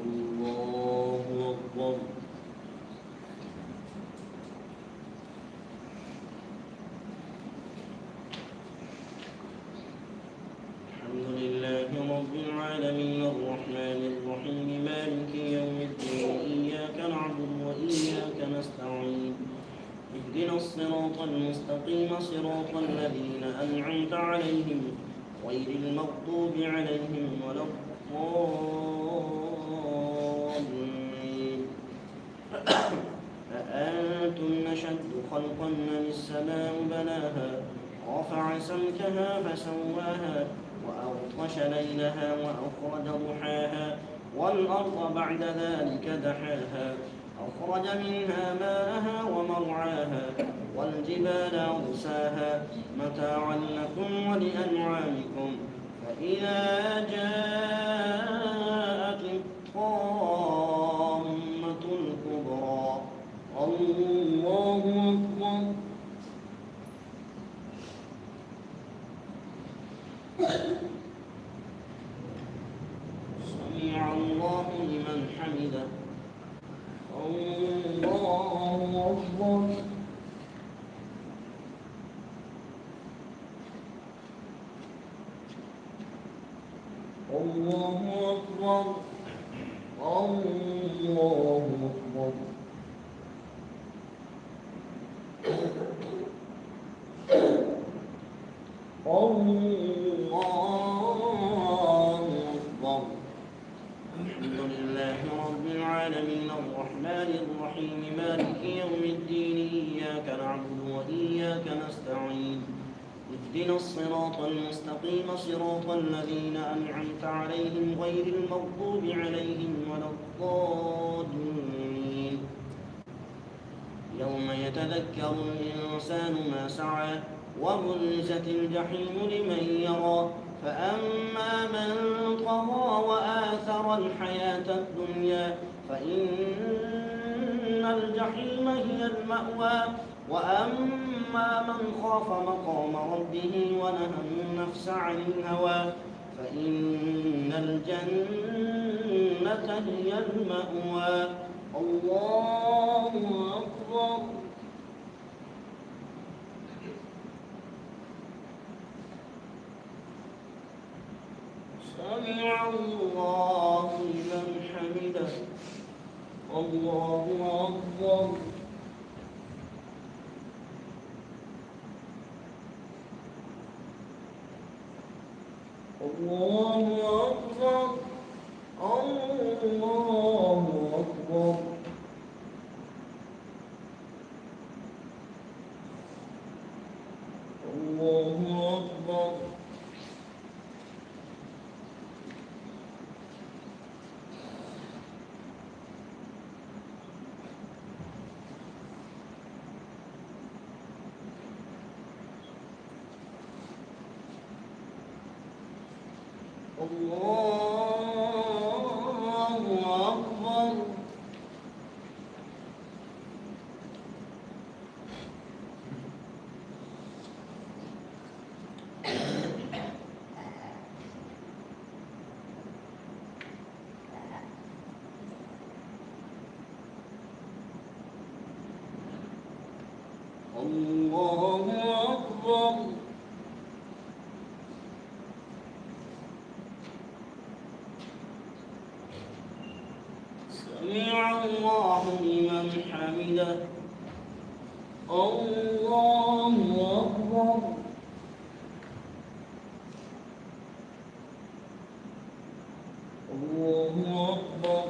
الله أكبر. الحمد لله رب العالمين الرحمن الرحيم مالك يوم الدين إياك نعبد وإياك نستعين اهدنا الصراط المستقيم صراط الذين أنعمت عليهم غير المغضوب عليهم ولا الضالين. أأنتم أشد خلقا من السماء بناها رفع سمكها فسواها وأغطش ليلها وأخرج ضحاها والأرض بعد ذلك دحاها أخرج منها ماءها ومرعاها والجبال أرساها متاعا لكم ولأنعامكم فإذا جاءت الطامة الكبرى الله أكبر. سمع الله لمن حمده. الله أكبر. الله أكبر. الله أكبر. الله أكبر. الحمد لله رب العالمين الرحمن الرحيم مالك يوم الدين إياك نعبد وإياك نستعين اهدنا الصراط المستقيم صراط الذين أنعمت عليهم غير المغضوب عليهم ولا الضالين. يوم يتذكر الإنسان ما سعى وبرزت الجحيم لمن يرى فأما من طغى وآثر الحياة الدنيا فإن الجحيم هي المأوى وأما من خاف مقام ربه ونهى النفس عن الهوى فإن الجنة هي المأوى. الله أكبر. سمع الله لمن حمده. الله أكبر. الله أكبر. الله أكبر. الله أكبر. الله أكبر. الله أكبر. سمع الله لمن حمده. الله أكبر. الله أكبر.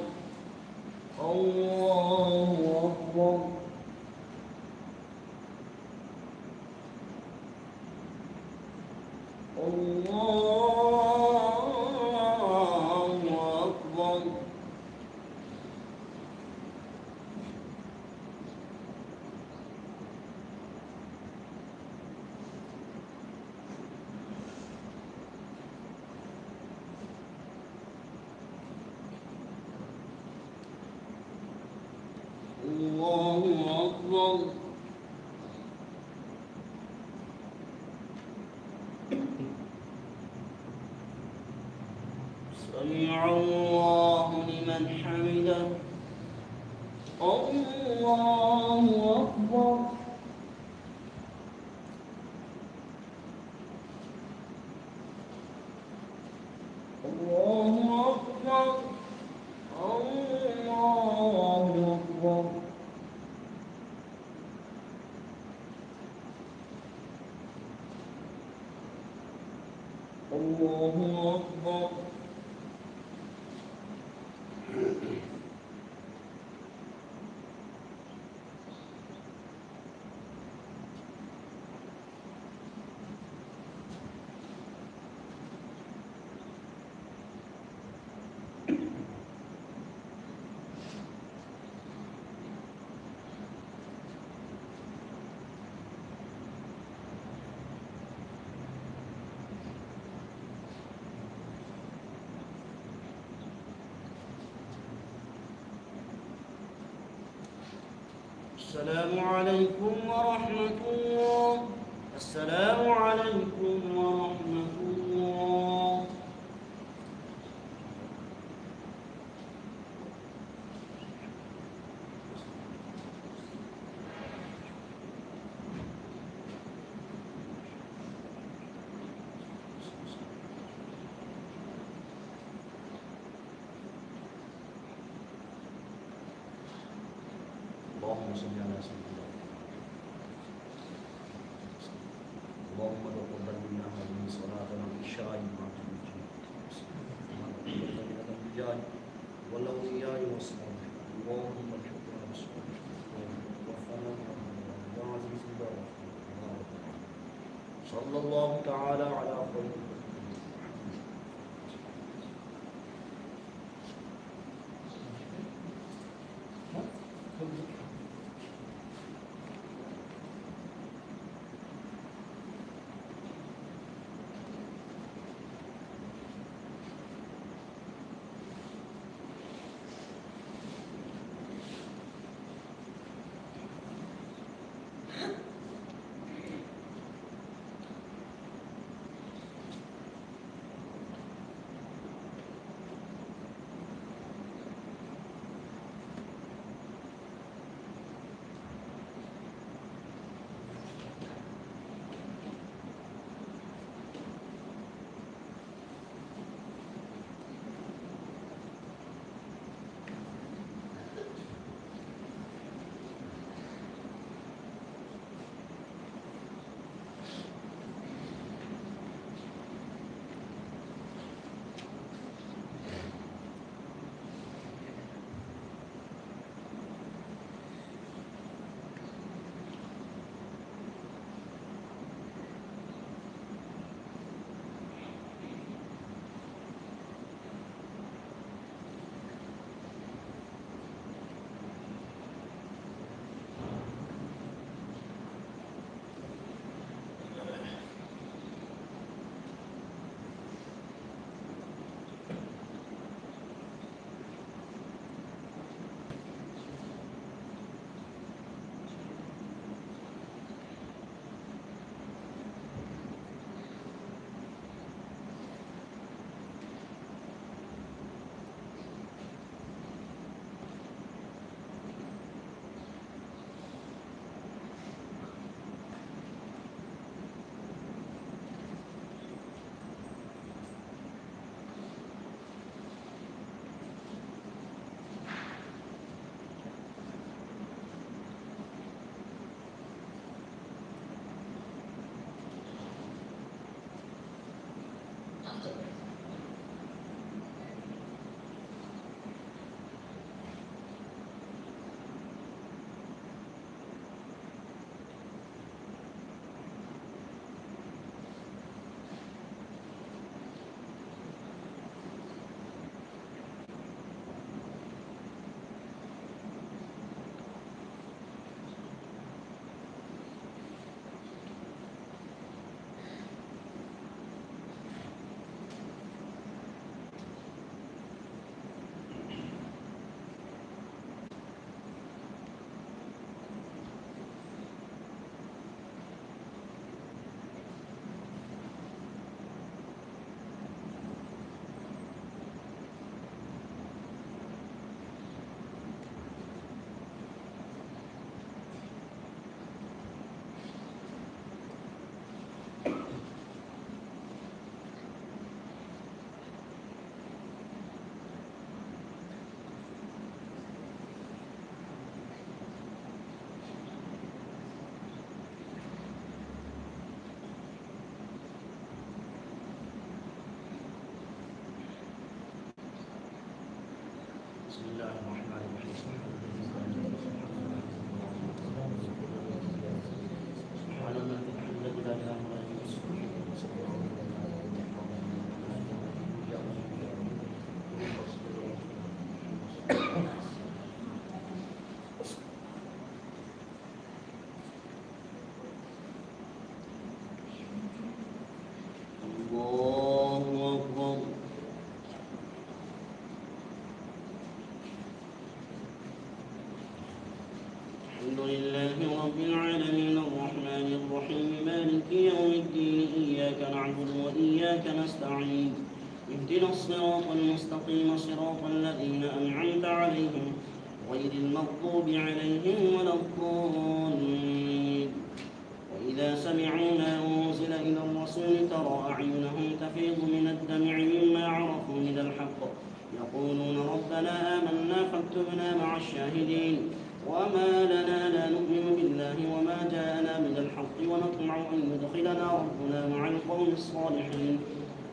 الله أكبر. الله أكبر. الله أكبر. سمع الله لمن حمده الله أكبر الله أكبر الله أكبر الله أكبر السلام عليكم ورحمة الله. السلام عليكم ورحمة الله. اللهم صل على سيدنا اللهم تقبل منا هذه صلاتنا بالشاي مع الرجال والاولياء والصالحين اللهم ارزقنا بالصالحين وفقنا يا عزيز بارك صلى الله تعالى على خير بسم الله الرحمن الرحيم. سبحان من في الحمد لا إله إلا الله أكبر. الحمد لله رب العالمين الرحمن الرحيم مالك يوم الدين إياك نعبد وإياك نستعين اهدنا الصراط المستقيم صراط الذين أنعمت عليهم غير المغضوب عليهم ولا الضالين. وإذا سمعوا ما أنزل إلى الرسول ترى أعينهم تفيض من الدمع مما عرفوا من الحق يقولون ربنا آمنا فاكتبنا مع الشاهدين. وما لنا لا نؤمن بالله وما جاءنا من الحق ونطمع أن يدخلنا ربنا مع القوم الصالحين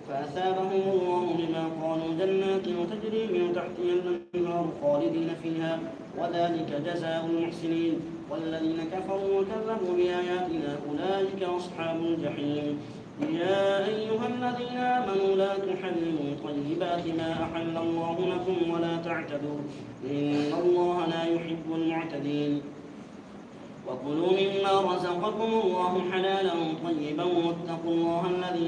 فأثابهم الله بما قالوا جنات تجري من تحتها الأنهار خالدين فيها وذلك جزاء المحسنين. والذين كفروا وكذبوا بآياتنا أولئك أصحاب الجحيم. يا أيها الذين آمنوا لا تحرموا طيبات ما أحل الله لكم ولا تعتدوا إن الله لا يحب المعتدين. وكلوا مما رزقكم الله حلالا طيبا واتقوا الله الذي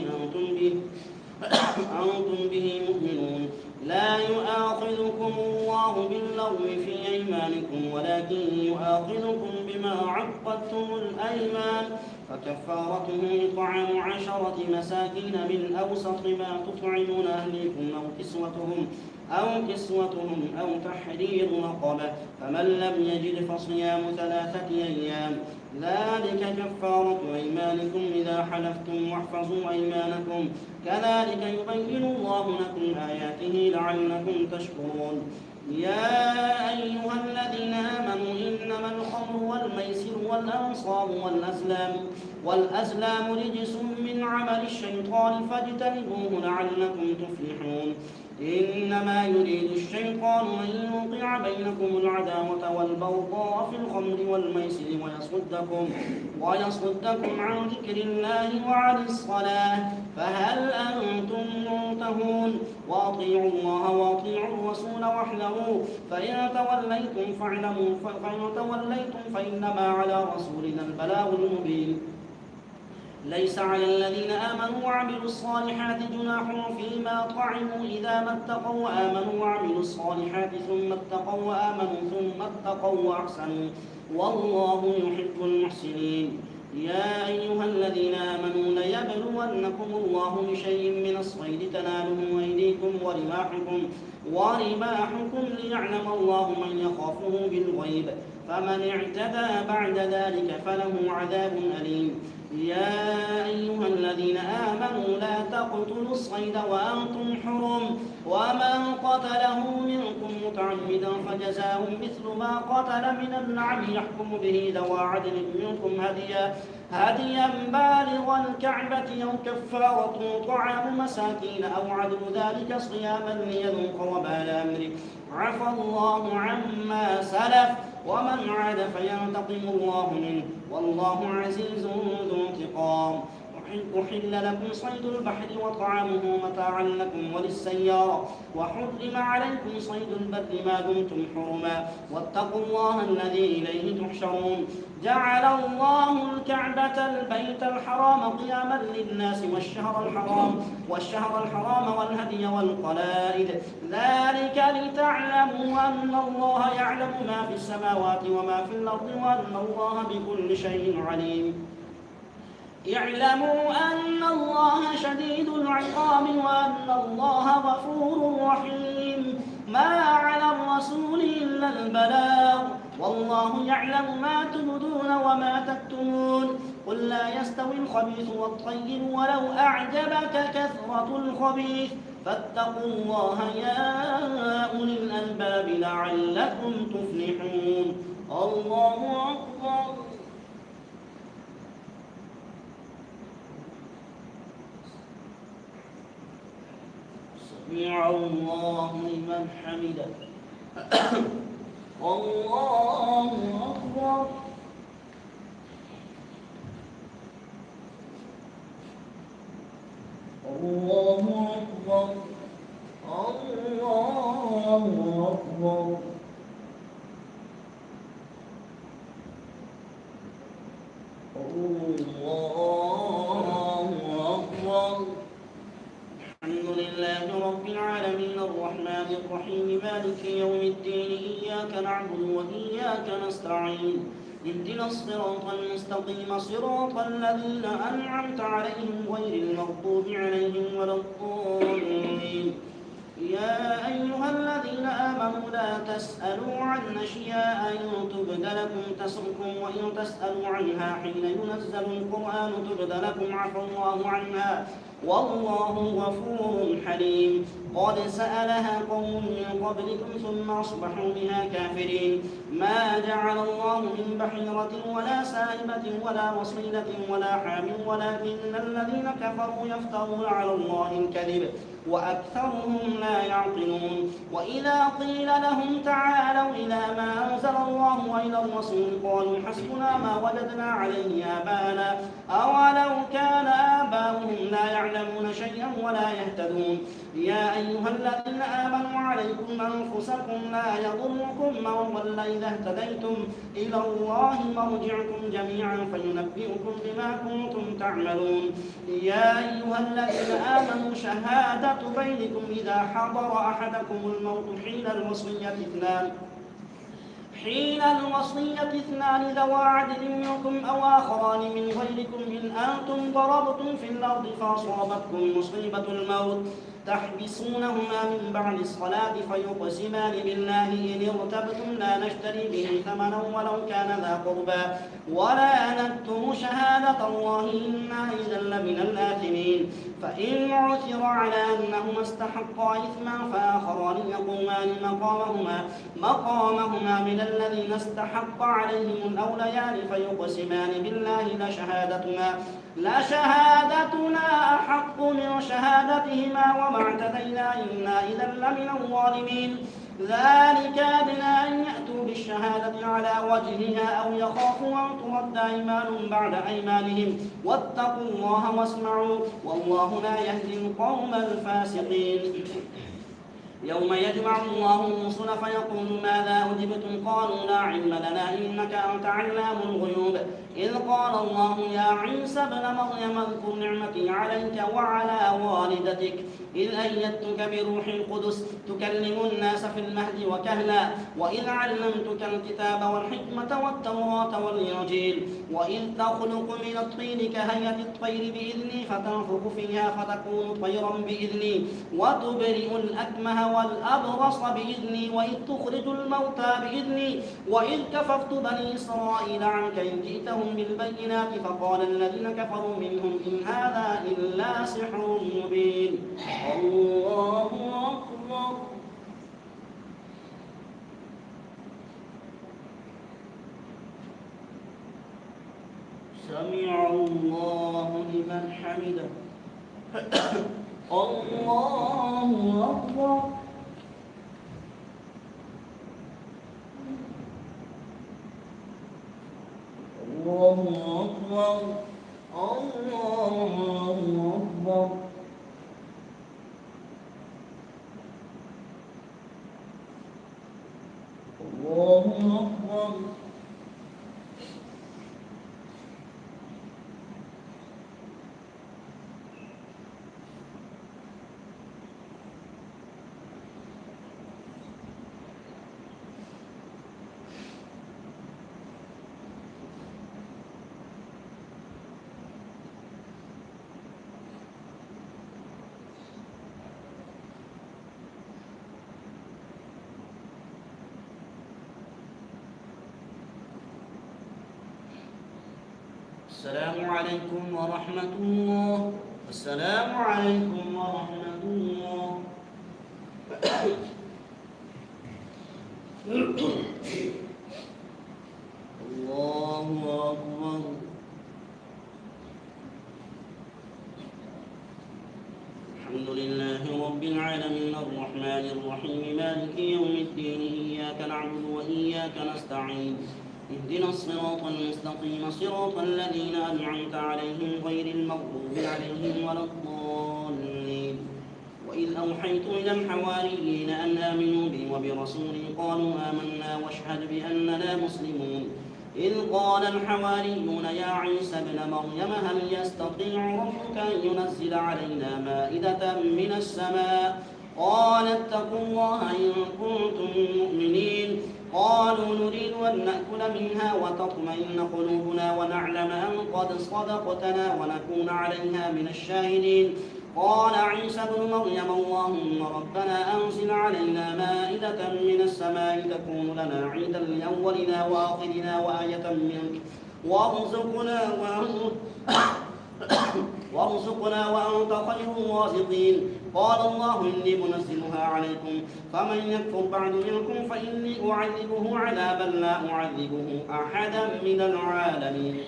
أنتم به مؤمنون. لا يؤاخذكم الله باللغو في أيمانكم ولكن يؤاخذكم بما عقدتم الأيمان فكفارته إطعام 10 مساكين من أوسط ما تطعمون أهليكم أو كسوتهم أو تحرير رقبة فمن لم يجد فصيام 3 أيام ذلك كفارة أيمانكم إذا حلفتم واحفظوا أيمانكم كذلك يبين الله لكم آياته لعلكم تشكرون. يا أيها الذين آمنوا إنما الخمر والميسر والأنصاب والأزلام رجس من عمل الشيطان فاجتنبوه لعلكم تفلحون. إنما يريد الشيطان أن يوقع بينكم العداوة والبغضاء في الخمر والميسر ويصدكم عن ذكر الله وعن الصلاة فهل أنتم منتهون. وأطيعوا الله وأطيعوا الرسول واحذروا فإن توليتم فإنما على رسولنا البلاغ المبين. ليس على الذين آمنوا وعملوا الصالحات جناح فيما طعموا إذا ما اتقوا وآمنوا وعملوا الصالحات ثم اتقوا وأحسنوا والله يحب المحسنين. يا أيها الذين آمنوا ليبلونكم الله بشيء من الصيد تناله أيديكم ورماحكم ليعلم الله من يخافه بالغيب فمن اعتدى بعد ذلك فله عذاب أليم. يا أيها الذين آمنوا لا تقتلوا الصيد وأنتم حرم ومن قتله منكم متعمدا فجزاء مثل ما قتل من النعم يحكم به ذوى عدل منكم هديا بالغ الكعبة أو كفارة طعام مساكين أو عدل ذلك صياما ليذوق وبال أمره عفى الله عما سلف ومن عاد فينتقم الله منه والله عزيز ذو انتقام. أحل لكم صيد البحر وطعامه متاعا لكم وللسيارة وحرم عليكم صيد البر ما دمتم حرما واتقوا الله الذي إليه تحشرون. جعل الله الكعبة البيت الحرام قياما للناس والشهر الحرام والهدي والقلائد ذلك لتعلموا أن الله يعلم ما في السماوات وما في الأرض وأن الله بكل شيء عليم. اعلموا أن الله شديد العقاب وأن الله غفور رحيم. ما على الرسول إلا البلاغ والله يعلم ما تبدون وما تكتمون. قل لا يستوي الخبيث والطيب ولو أعجبك كثرة الخبيث فاتقوا الله يا أولي الألباب لعلكم تفلحون. الله أكبر. سمع الله لمن حمده. الله أكبر. الله أكبر. الله أكبر. الله أكبر. الحمد لله رب العالمين الرحمن الرحيم مالك يوم الدين إياك نعبد وإياك نستعين اهدنا الصراط المستقيم صراط الذين أنعمت عليهم غير المغضوب عليهم ولا الضالين. يا أيها الذين آمنوا لا تسألوا عن أشياء إن تبد لكم تسؤكم وإن تسألوا عنها حين ينزل القرآن تبد لكم عفى الله عنها والله غفور حليم. قد سألها قوم من قبلكم ثم أصبحوا بها كافرين. ما جعل الله من بحيرة ولا سائبة ولا وصيلة ولا حام ولكن الذين كفروا يفترون على الله الكذب وأكثرهم لا يعقلون. وإذا قيل لهم تعالوا إلى ما أنزل الله وإلى الرسول قالوا حسبنا ما وجدنا عليه آباءنا أولو كان آباؤهم لا يعلمون شيئا ولا يهتدون. يا أيها الذين آمنوا عليكم أنفسكم لا يضركم من ضل إذا اهتديتم إلى الله مرجعكم جميعا فينبئكم بما كنتم تعملون. يا أيها الذين آمنوا شهادة بينكم إذا حضر أحدكم الموت حين الوصية اثنان ذوى عدل منكم أو آخران من غيركم إن أنتم ضربتم في الأرض فأصابتكم مصيبة الموت تحبسونهما من بعد الصلاة فيقسمان بالله إن ارتبتم لا نشتري به ثمنا ولو كان ذا قربى ولا نكتم شهادة الله إنا إذا لمن الآثمين. فإن عثر على أنهما استحقا إثما فآخران يقومان مقامهما من الذين استحق عليهم الأوليان فيقسمان بالله لشهادتنا أحق من شهادتهما وما اعتدينا إنا إذا لمن الظالمين. ذلك أدنى أن يأتوا بالشهادة على وجهها أو يخافوا أن ترد أيمان بعد أيمانهم واتقوا الله واسمعوا والله لا يهدي القوم الفاسقين. يوم يجمع الله الرسل فيقول ماذا أجبتم قالوا لا علم لنا إنك أنت علام الغيوب. إذ قال الله يا عيسى ابن مريم اذكر نعمتي عليك وعلى والدتك إذ أيدتك بروح القدس تكلم الناس في المهد وكهلا وإذ علمتك الكتاب والحكمة والتوراة والإنجيل وإذ تخلق من الطين كهيئة الطير بإذني فتنفخ فيها فتكون طيرا بإذني وتبرئ الأكمه والأبرص بإذني وإذ تخرج الموتى بإذني وإذ كففت بني إسرائيل عنك إذ جئتهم بالبينات فقال الذين كفروا منهم إن هذا إلا سحر مبين. الله أكبر. سمع الله لمن حمده. الله أكبر. الله أكبر. الله أكبر. الله أكبر. السلام عليكم ورحمة الله. السلام عليكم ورحمة الله. الله أكبر. الحمد لله رب العالمين. العالمين الرحمن الرحيم مالك يوم الدين إياك نعبد وإياك نستعين اهدنا الصراط المستقيم صراط الذين أنعمت عليهم غير المغضوب عليهم ولا الضالين وإذ أوحيت إلى الحواريين أن آمنوا بي وبرسولي قالوا آمنا واشهد بأننا مسلمون إذ قال الحواريون يا عيسى ابن مريم هل يستطيع ربك أن ينزل علينا مائدة من السماء قال اتقوا الله إن كنتم مؤمنين قالوا نريد أن نأكل منها وتطمئن قلوبنا ونعلم أن قد صدقتنا ونكون عليها من الشاهدين قال عيسى ابن مريم اللهم ربنا أنزل علينا مائدة من السماء تكون لنا عيدا لأولنا وآخرنا وآية منك وارزقنا وأنت خير الرازقين قال الله إني منزلها عليكم فمن يكفر بعد منكم فإني أعذبه عذابا لا أعذبه أحدا من العالمين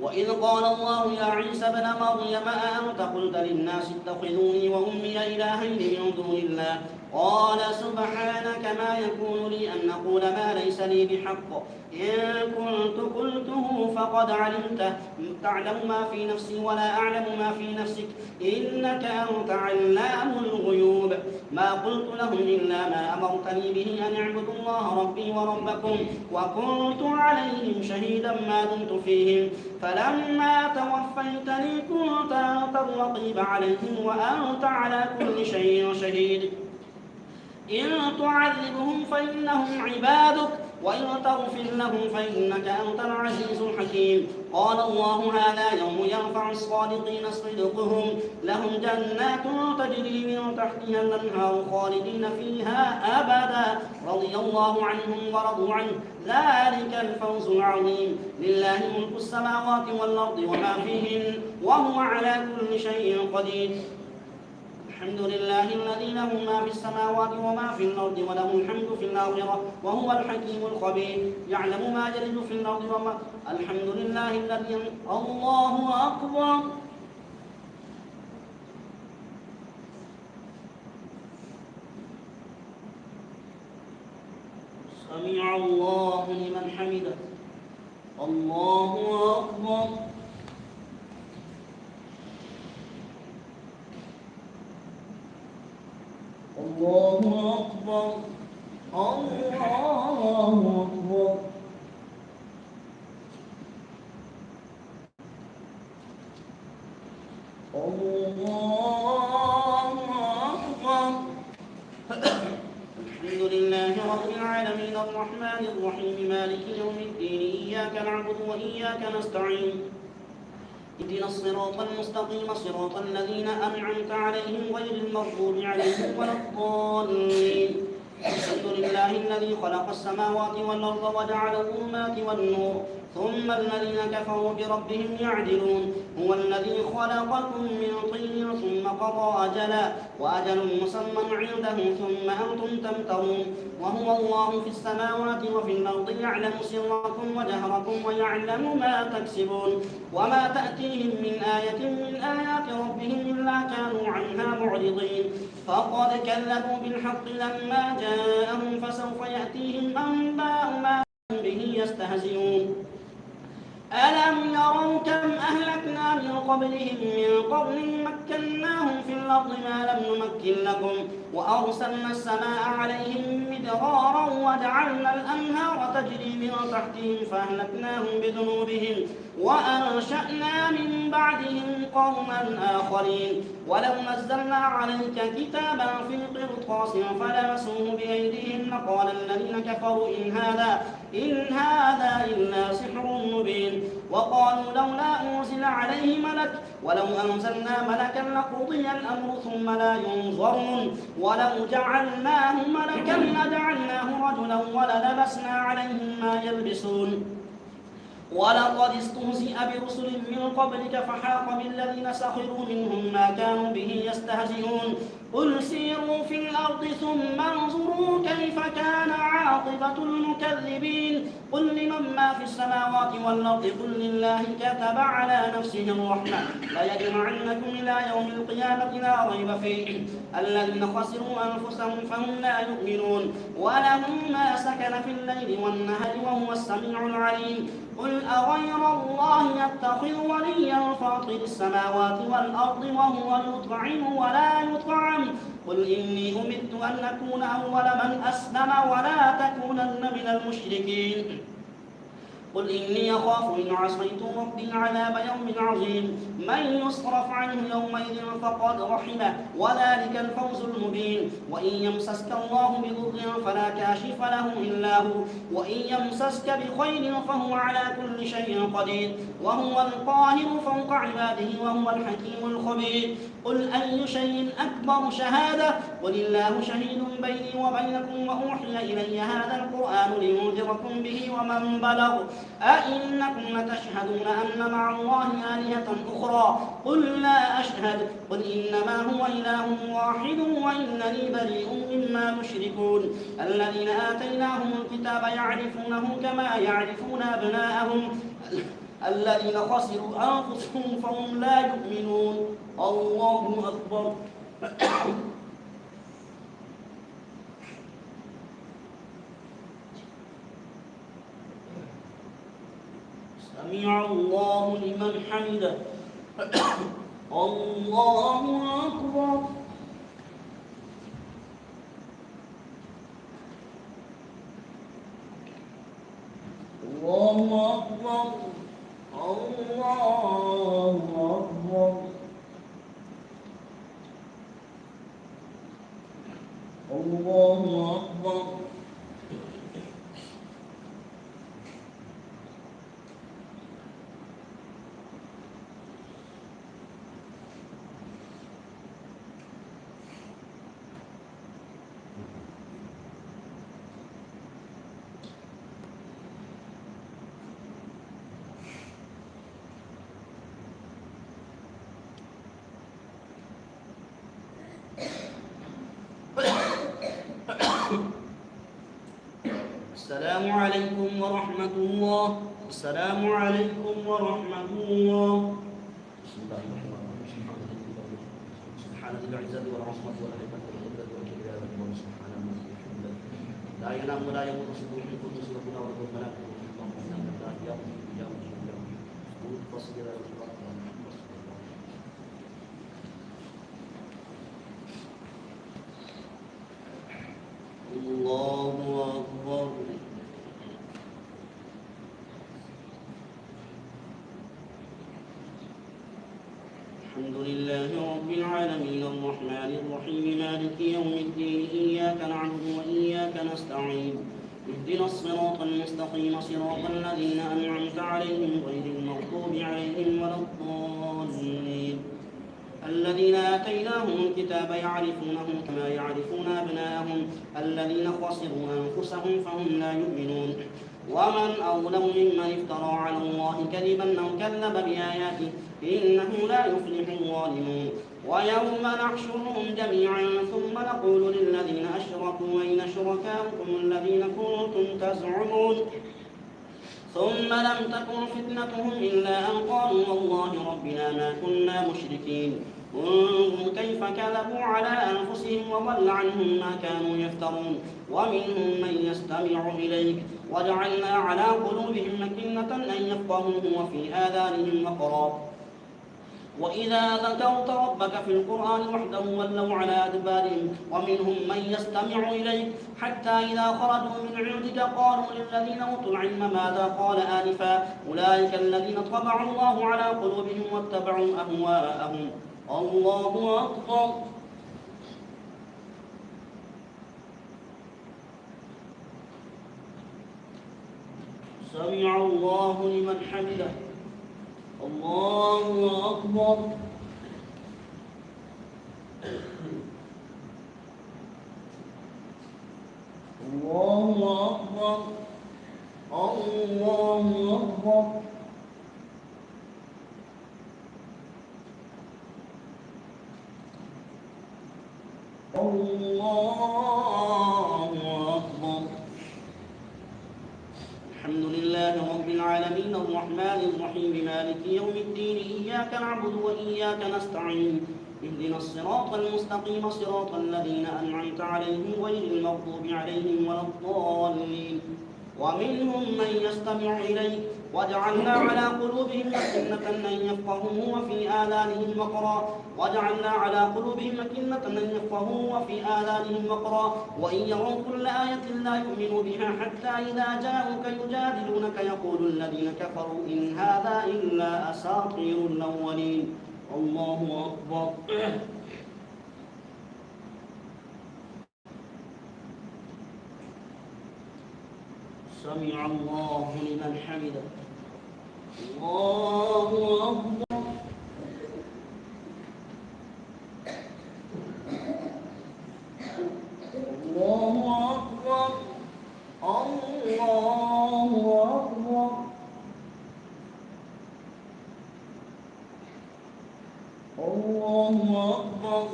وإذ قال الله يا عيسى ابن مريم أأنت قلت للناس اتخذوني وأمي إلهين من دون الله قال سبحانك ما يكون لي أن أقول ما ليس لي بحق إن كنت قلته فقد علمته تعلم ما في نفسي ولا أعلم ما في نفسك إنك أنت علام الغيوب ما قلت لهم إلا ما أمرتني به أن اعبدوا الله ربي وربكم وكنت عليهم شهيدا ما دمت فيهم فلما توفيتني كنت أنت الرقيب عليهم وأنت على كل شيء شهيد إن تعذبهم فإنهم عبادك وإن تغفر لهم فإنك أنت العزيز الحكيم قال الله هذا يوم ينفع الصادقين صدقهم لهم جنات تجري من تحتها الأنهار خالدين فيها أبدا رضي الله عنهم ورضوا عنه ذلك الفوز العظيم لله ملك السماوات والأرض وما فيهن وهو على كل شيء قدير الحمد لله الذي له ما في السماوات وما في الأرض وله الحمد في الآخرة وهو الحكيم الخبير يعلم ما يلج في الأرض وما الحمد لله الذي الله أكبر سمع الله لمن حمده الله أكبر الله أكبر الله أكبر الله أكبر الحمد لله رب العالمين الرحمن الرحيم مالك يوم الدين إياك نعبد وإياك نستعين اهدنا الصراط المستقيم صراط الذين أنعمت عليهم غير المغضوب عليهم ولا الضالين الحمد لله الذي خلق السماوات والأرض وجعل الظلمات والنور ثم الذين كفروا بربهم يعدلون هو الذي خلقكم من طين ثم قضى أجلا وأجل مسمى عنده ثم أنتم تمترون وهو الله في السماوات وفي الأرض يعلم سركم وجهركم ويعلم ما تكسبون وما تأتيهم من آية من آيات ربهم إلا كانوا عنها معرضين فقد كذبوا بالحق لما جاءهم فسوف يأتيهم أنباء ما به يستهزئون ألم يروا كم أهلكنا من قبلهم من قرن مكناهم في الأرض ما لم نمكن لكم وأرسلنا السماء عليهم مدرارا وجعلنا الأنهار تجري من تحتهم فأهلكناهم بذنوبهم وأنشأنا من بعدهم قوما آخرين ولو نزلنا عليك كتابا في قرطاس فلمسوه بأيديهم لقال الذين كفروا إن هذا إلا سحر مبين وقالوا لولا أنزل عليه ملك ولو أنزلنا ملكا لقضي الأمر ثم لا ينظرون ولو جعلناه ملكا لجعلناه رجلا وللبسنا عليهم ما يلبسون ولقد استهزئ برسل من قبلك فحاق بالذين سخروا منهم ما كانوا به يستهزئون قل سيروا في الأرض ثم انظروا كيف كان عاقبة المكذبين قل لمن ما في السماوات والأرض قل لله كتب على نفسه الرحمة ليجمعنكم إلى يوم القيامة لا ريب فيه الذين خسروا أنفسهم فهم لا يؤمنون ولهم ما سكن في الليل والنهار وهو السميع العليم قل أغير الله يتخذ وليا فاطر السماوات والأرض وهو يطعم ولا يطعم قل إني أمرت أن أكون أول من أسلم ولا تكونن من المشركين قل إني أخاف إن عصيت ربي عذاب يوم عظيم من يصرف عنه يومئذ فقد رحمه وذلك الفوز المبين وإن يمسسك الله بضر فلا كاشف له إلا هو وإن يمسسك بخير فهو على كل شيء قدير وهو القاهر فوق عباده وهو الحكيم الخبير قل أي شيء أكبر شهادة قل الله شهيد بيني وبينكم وأوحي إلي هذا القرآن لينذركم به ومن بلغ أئنكم لتشهدون أن مع الله آلهة أخرى قل لا أشهد قل إنما هو إله واحد وإنني بريء مما تشركون الذين آتيناهم الكتاب يعرفونه كما يعرفون أبناءهم الذين خسروا أنفسهم فهم لا يؤمنون الله أكبر سمع الله لمن حمده الله أكبر الله أكبر الله أكبر الله أكبر السلام عليكم ورحمة الله السلام عليكم ورحمة الله بسم الله الرحمن الرحيم سبحان ذي العزة والعصمة والهيبة والقدرة والكبرياء والكبر سبحان من الحمد لا ينام ولا يموت سبوح القدس ربنا ورب الملائكة والله يا فصل الله أكبر الحمد لله رب العالمين الرحمن الرحيم مالك يوم الدين إياك نعبد وإياك نستعين اهدنا الصراط المستقيم صراط الذين أنعمت عليهم غير المغضوب عليهم ولا الضالين الذين آتيناهم الكتاب يعرفونه كما يعرفون أبناءهم الذين خسروا أنفسهم فهم لا يؤمنون ومن أظلم ممن افترى على الله كذبا أو كذب بآياته إنه لا يفلح الظالمون ويوم نحشرهم جميعا ثم نقول للذين أشركوا أين شركاؤكم الذين كنتم تزعمون ثم لم تكن فتنتهم إلا أن قالوا والله ربنا ما كنا مشركين انظر كيف كذبوا على أنفسهم وضل عنهم ما كانوا يفترون ومنهم من يستمع إليك وجعلنا على قلوبهم أكنة أن يفقهوه وفي آذانهم وقرا وإذا ذكرت ربك في القرآن وحده ولوا على أدبارهم ومنهم من يستمع إليك حتى إذا خرجوا من عندك قالوا للذين أوتوا العلم ماذا قال آنفا أولئك الذين طبع الله على قلوبهم واتبعوا أهواءهم الله أكبر سمع الله لمن حمده الله أكبر الله أكبر الله أكبر الله أكبر. الحمد لله رب العالمين الرحمن الرحيم مالك يوم الدين إياك نعبد وإياك نستعين اهدنا الصراط المستقيم صراط الذين أنعمت عليهم غير المغضوب عليهم ولا الضالين. ومنهم من يستمع إليك وجعلنا على قلوبهم أكنة أن يفقهوه وفي آذانهم وقرا وفي آذانهم وقرا وإن يروا كل آية لا يؤمنوا بها حتى إذا جاءوك يجادلونك يقول الذين كفروا إن هذا إلا أساطير الأولين. الله أكبر. سمع الله لمن حمده. الله أكبر. الله أكبر. الله أكبر. الله أكبر.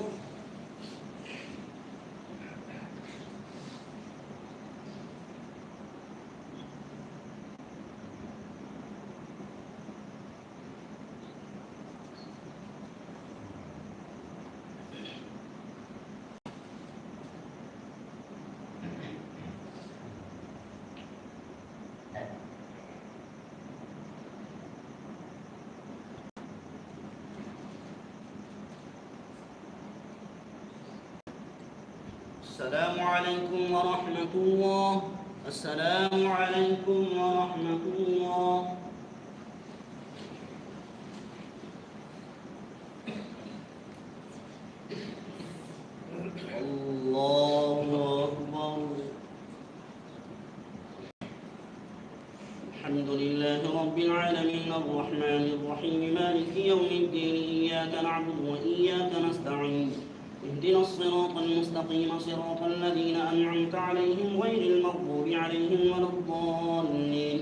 السلام عليكم ورحمة الله. السلام عليكم ورحمة الله. الله أكبر. الحمد لله رب العالمين الرحمن الرحيم مالك يوم الدين إياك نعبد وإياك نستعين اهدنا الصراط المستقيم صراط الذين أنعمت عليهم غير المغضوب عليهم ولا الضالين.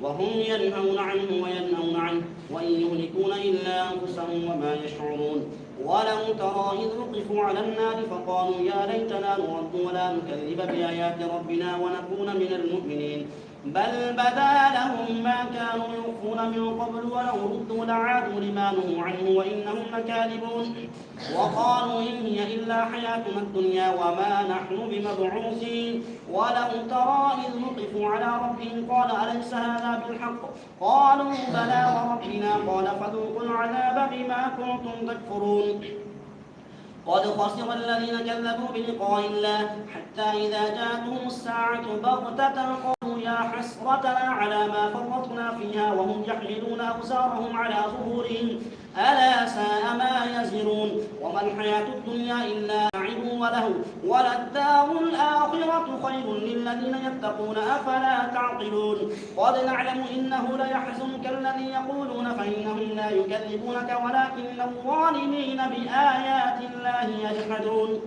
وهم ينهون عنه وينأون عنه وإن يهلكون إلا أنفسهم وما يشعرون. ولو ترى إذ وقفوا على النار فقالوا يا ليتنا نرد ولا نكذب بآيات ربنا ونكون من المؤمنين بل بدا لهم ما كانوا يخفون من قبل ولو ردوا لعادوا لما نهوا عنه وإنهم لكاذبون. وقالوا إن هي إلا حياتنا الدنيا وما نحن بمبعوثين. ولو ترى إذ وقفوا على ربهم قال أليس هذا بالحق قالوا بلى وربنا قال فذوقوا العذاب بما كنتم تكفرون. قد خسر الذين كذبوا بلقاء الله حتى إذا جاءتهم الساعة بغتة قالوا يا حسرتنا على ما فرطنا فيها وهم يحملون أوزارهم على ظهورهم ألا ساء ما يزرون. وما الحياة الدنيا إلا لعب ولهو وللدار الآخرة خير للذين يتقون أفلا تعقلون. قد نعلم إنه ليحزنك الذي يقولون فإنهم لا يكذبونك ولكن الظالمين بآيات الله يجحدون.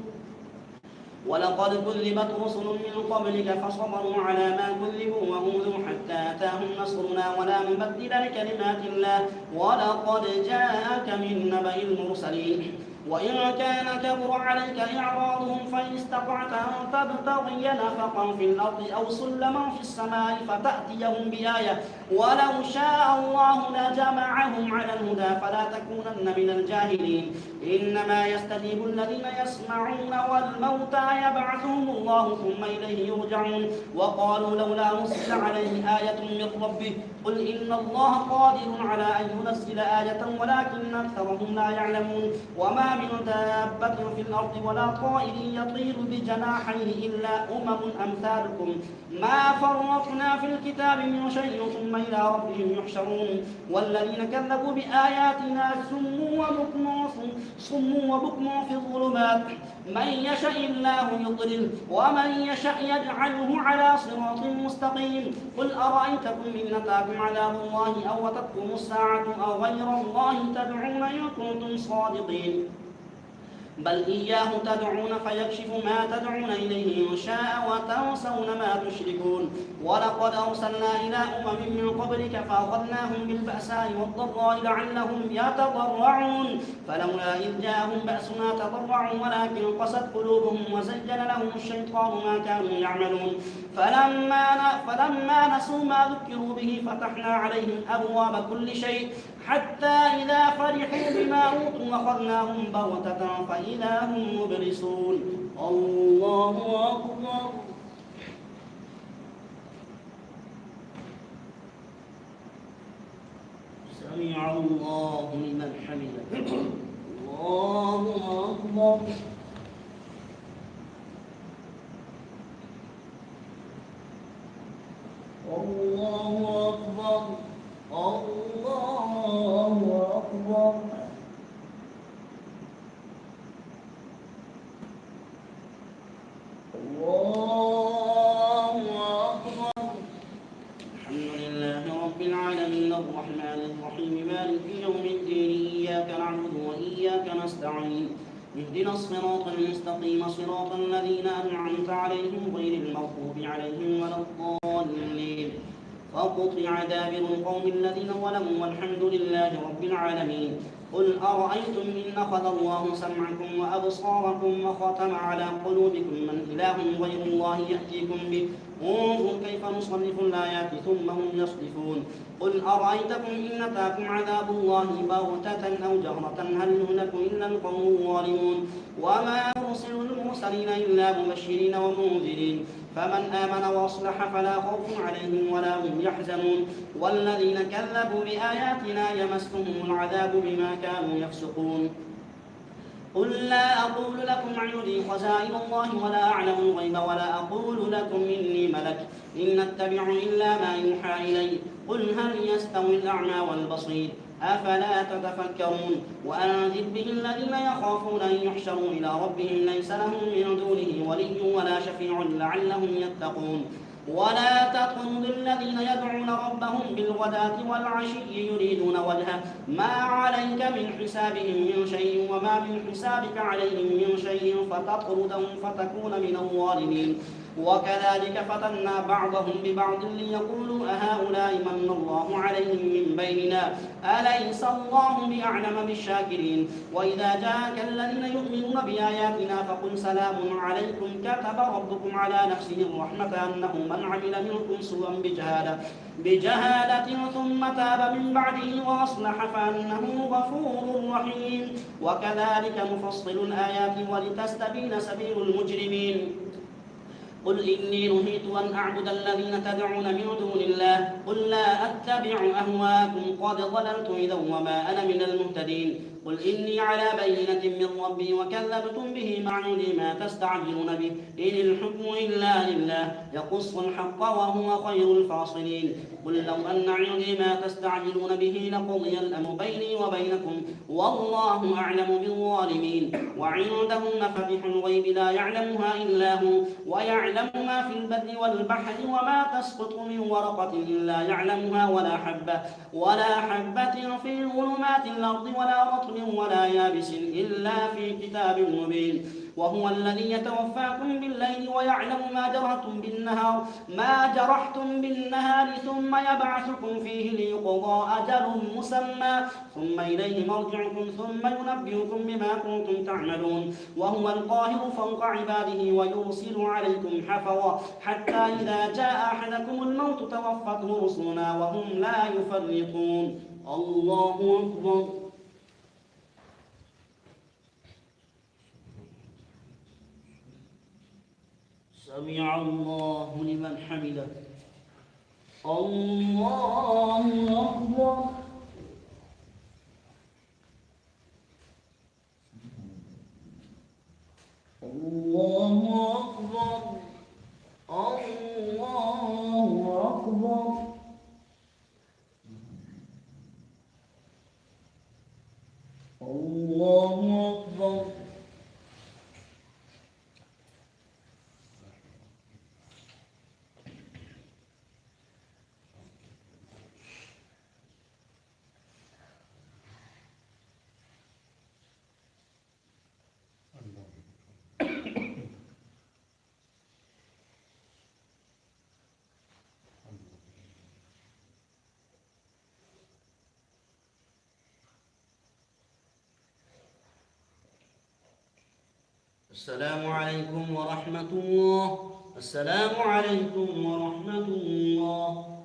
ولقد كذبت رسل من قبلك فصبروا على ما كذبوا وأوذوا حتى أتاهم نصرنا ولا مبدل لكلمات الله ولقد جاءك من نبأ المرسلين. وإن كان كبر عليك إعراضهم فإن استطعت أن تبتغي نفقا في الأرض أو سلما في السماء فتأتيهم بآية ولو شاء الله لجمعهم على الهدى فلا تكونن من الجاهلين. إنما يستجيب الذين يسمعون والموتى يبعثهم الله ثم إليه يرجعون. وقالوا لولا نزل عليه آية من ربه قل إن الله قادر على أن ينزل آية ولكن أكثرهم لا يعلمون. وما من دابة في الأرض ولا طائر يطير بجناحيه إلا أمثالكم ما فرطنا في الكتاب من شيء ثم إلى ربهم يحشرون. والذين كذبوا بآياتنا صم وبكم في الظلمات من يشاء الله يضلل ومن يشاء يجعله على صراط مستقيم. قل أرأيتكم إن أتاكم عذاب الله أو أتتكم الساعة أو غير الله تدعون إن كنتم صادقين. بل إياه تدعون فيكشف ما تدعون إليه إن شاء وتنسون ما تشركون. ولقد أرسلنا إلى من قبلك فأخذناهم بالبأساء والضراء لعلهم يتضرعون فلولا إذ جاءهم بأسنا تضرعوا ولكن قست قلوبهم وزين لهم الشيطان ما كانوا يعملون. فلما نسوا ما ذكروا به فتحنا عليهم أبواب كل شيء حتى إذا فرحوا بما أوتوا أخذناهم بغتة فإذا هم مبلسون. الله أكبر. سمع الله لمن حمده. الله أكبر. الله أكبر. الله أكبر. الله أكبر. الحمد لله رب العالمين الرحمن الرحيم مالك يوم الدين إياك نعبد وإياك نستعين اهدنا الصراط المستقيم صراط الذين أنعمت عليهم غير المغضوب عليهم ولا الضالين. فقطع دابر القوم الذين ظلموا والحمد لله رب العالمين. قل أرأيتم إن أخذ الله سمعكم وأبصاركم وختم على قلوبكم من إله غير الله يأتيكم به انظر كيف نصرف الآيات ثم هم يصدفون. قل أرأيتكم إن أتاكم عذاب الله بغتة أو جهرة هل يهلك إلا القوم الظالمون. وما نرسل المرسلين إلا مبشرين ومنذرين فمن آمن وأصلح فلا خوف عليهم ولا هم يحزنون. والذين كذبوا بآياتنا يمسهم العذاب بما كانوا يفسقون. قل لا أقول لكم عندي خزائن الله ولا أعلم الغيب ولا أقول لكم إني ملك إن أتبع إلا ما يوحى إلي. قل هل يستوي الأعمى والبصير أفلا تتفكرون. وأنذر به الذين يخافون أن يحشروا إلى ربهم ليس لهم من دونه ولي ولا شفيع لعلهم يتقون. ولا تطرد الذين يدعون ربهم بالغداة والعشي يريدون وجهه ما عليك من حسابهم من شيء وما من حسابك عليهم من شيء فتطردهم فتكون من الظالمين. وكذلك فتنا بعضهم ببعض ليقولوا أهؤلاء من الله عليهم من بيننا أليس الله بأعلم بالشاكرين. وإذا جاءك الذين يؤمنون بآياتنا فقل سلام عليكم كتب ربكم على نفسه الرحمة أنه من عمل منكم سوءا بجهالة ثم تاب من بعده وأصلح فأنه غفور رحيم. وكذلك نفصل الآيات ولتستبين سبيل المجرمين. قل إني نهيت أن أعبد الذين تدعون من دون الله قل لا أتبع أهواءكم قد ضللت إذا وما أنا من المهتدين. قل إني على بينة من ربي وكذبتم به مع عندي ما تستعجلون به إن الحكم إلا لله يقص الحق وهو خير الفاصلين. قل لو أن عندي ما تستعجلون به لقضي الأمر بيني وبينكم والله أعلم بالظالمين. وعنده مفاتيح الغيب لا يعلمها إلا هو ويعلم ما في البر والبحر وما تسقط من ورقة إلا يعلمها ولا حبة في ظلمات الأرض ولا رطب ولا يابس إلا في كتاب مبين. وهو الذي يتوفاكم بالليل ويعلم ما جرحتم بالنهار ثم يبعثكم فيه ليقضى أجل مسمى ثم إليه مرجعكم ثم ينبئكم بما كنتم تعملون. وهو القاهر فوق عباده ويرسل عليكم حفظا حتى إذا جاء أحدكم الموت توفته رسلنا وهم لا يفرطون. الله أكبر. سمع الله لمن حمده. الله أكبر. الله أكبر. الله أكبر. الله أكبر. السلام عليكم ورحمة الله. السلام عليكم ورحمة الله.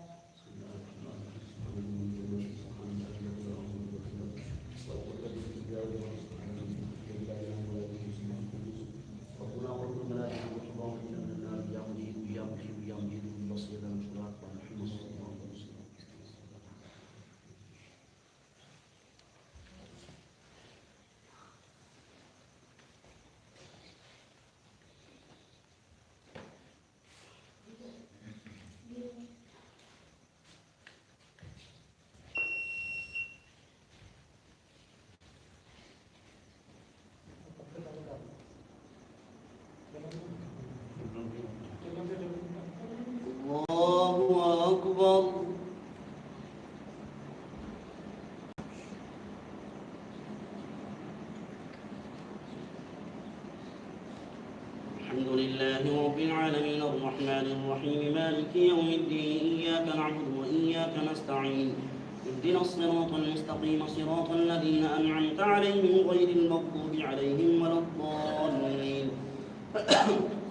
الله أكبر. الحمد لله رب العالمين الرحمن الرحيم مالك يوم الدين إياك نعبد وإياك نستعين اهدنا الصراط المستقيم صراط الذين أنعمت عليهم غير المغضوب عليهم ولا الضالين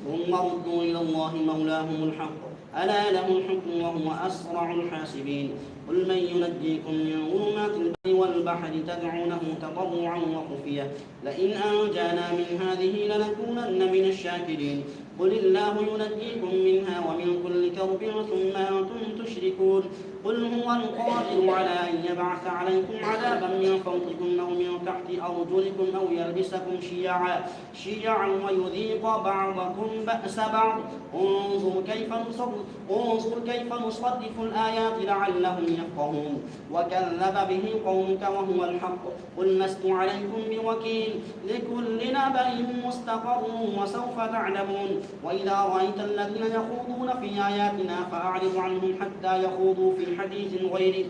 ثم ردوا إلى الله مولاهم الحق ألا له الحكم وهو أسرع الحاسبين قل من ينجيكم من ظلمات البر والبحر تدعونه تضرعا وخفية لئن أنجانا من هذه لنكونن من الشاكرين قل الله ينجيكم منها ومن كل كرب ثم أنتم تشركون قل هو القادر على أن يبعث عليكم عذابا من فوقكم أو من تحت أرجلكم أو يلبسكم شيعا ويذيق بعضكم بأس بعض انظر كيف نصرف الآيات لعلهم يفقهون وكذب به قومك وهو الحق قل لست عليكم بوكيل لكل نبأ مستقر وسوف تعلمون وإذا رأيت الذين يخوضون في آياتنا فأعرض عنهم حتى يخوضوا في حديث غيره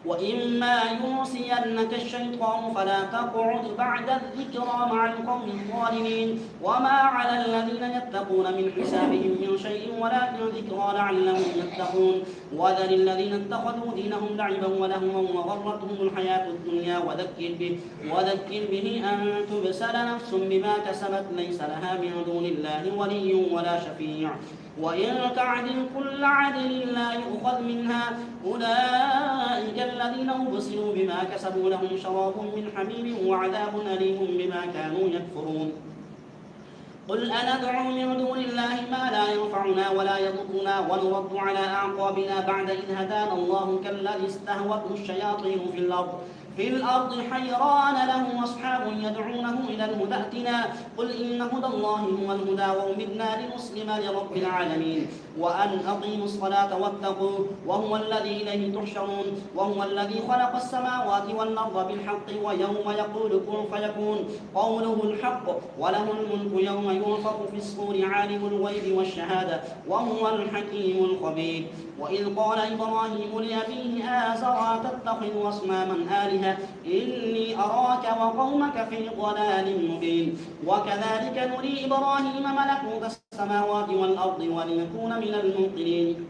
وإما ينسينك الشيطان فلا تقعد بعد الذكرى مع القوم الظالمين وما على الذين يتقون من حسابهم من شيء ولكن ذكرى لعلهم يتقون وذر الذين اتخذوا دينهم لعبا ولهوا وغرتهم الحياة الدنيا وذكر به أن تبسل نفس بما كسبت ليس لها من دون الله ولي ولا شفيع وإن تعدل كل عدل لا يؤخذ منها أولئك الذين أبصروا بما كسبوا لهم شراب من حميم وعذاب أليم بما كانوا يكفرون قل أندعو من دون الله ما لا ينفعنا ولا يضرنا ونرد على أعقابنا بعد إذ هدانا الله كالذي استهوته الشياطين في الأرض حيران له أصحاب يدعونه إلى الهدى ائتنا قل إن هدى الله هو الهدى وأمرنا لنسلم لرب العالمين وأن أقيموا الصلاة واتقوه وهو الذي إليه تحشرون وهو الذي خلق السماوات والأرض بالحق ويوم يقول كن فيكون قوله الحق وله الملك يوم ينفخ في الصور عالم الغيب والشهادة وهو الحكيم الخبير وإذ قال إبراهيم لأبيه آزر تتخذ أصناما آلهة إني أراك وقومك في ضلال مبين وكذلك نري إبراهيم ملكوت السماوات والأرض وليكون من الموقنين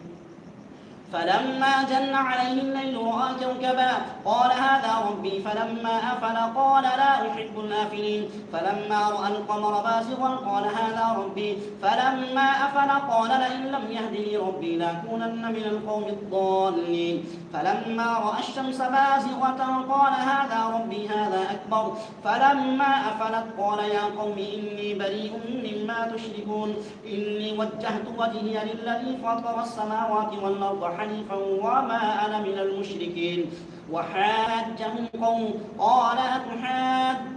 فلما جن عليه الليل رأى كوكبا قال هذا ربي فلما أفل قال لا أحب الآفلين فلما رأى القمر بازغا قال هذا ربي فلما أفل قال لئن لم يهدني ربي لأكونن من القوم الضالين فلما رأى الشمس بازغة قال هذا ربي هذا أكبر فلما أفلت قال يا قوم إني بريء مما تشركون إني وجهت وجهي للذي فطر السماوات والأرض حنيفا وما أنا من المشركين وحاجهم قوم قال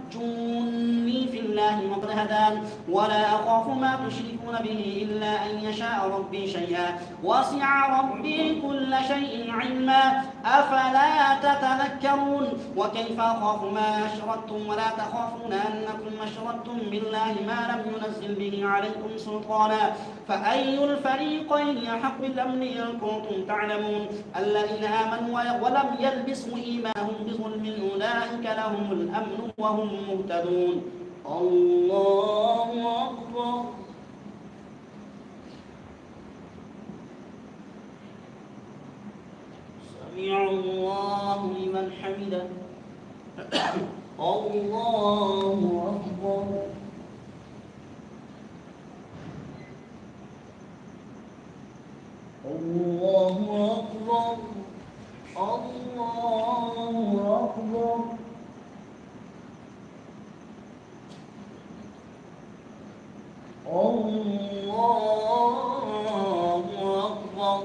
أتحاجوني في الله وقد هدان ولا أخاف ما تشركون به إلا أن يشاء ربي شيئا وسع ربي كل شيء علما أفلا تتذكرون وكيف أخاف ما أشركتم ولا تخافون أنكم أشركتم بالله ما لم ينزل به عليكم سلطانا فأي الفريقين أحق بالأمن إن كنتم تعلمون الذين آمنوا ولم يلبسوا إيمانهم بظلم أولئك لهم الأمن وهم مهتدون الله أكبر سمع الله لمن حمده الله أكبر الله أكبر الله أكبر الله أكبر.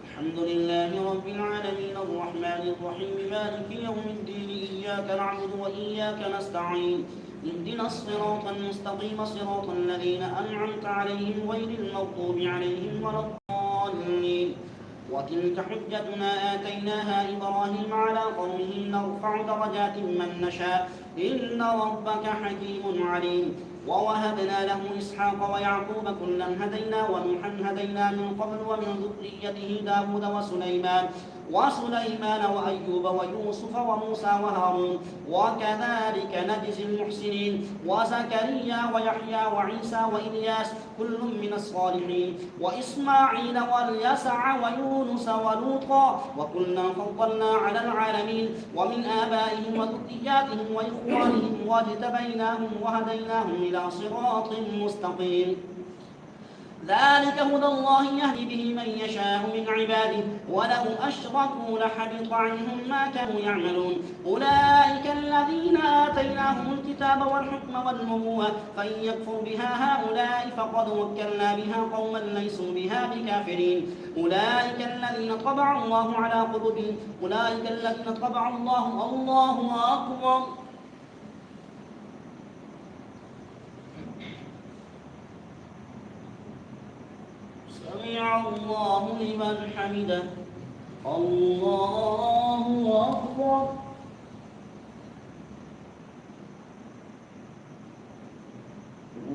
الحمد لله رب العالمين الرحمن الرحيم مالك يوم الدين إياك نعبد وإياك نستعين اهدنا الصراط المستقيم صراط الذين أنعمت عليهم غير المغضوب عليهم ولا الضالين. وتلك حجتنا آتيناها إبراهيم على قومه نرفع درجات من نشاء إن ربك حكيم عليم. ووهبنا له إسحاق ويعقوب كلا هدينا ونوحا هدينا من قبل ومن ذريته داود وسليمان وأيوب ويوسف وموسى وهارون وكذلك نجزي المحسنين وزكريا ويحيى وعيسى وإلياس كل من الصالحين وإسماعيل واليسع ويونس ولوطا وكلا فضلنا على العالمين ومن آبائهم وذرياتهم وإخوانهم واجتبيناهم وهديناهم إلى صراط مستقيم. ذلك هدى الله يهدي به من يشاء من عباده ولو أشركوا لحبط عنهم ما كانوا يعملون. أولئك الذين آتيناهم الكتاب والحكم والنبوة فإن يكفر بها هؤلاء فقد وكلنا بها قوما ليسوا بها بكافرين. أولئك الذين طبع الله على قلوبهم أولئك الذين طبع الله أكبر. سمع الله لمن حمده الله أكبر.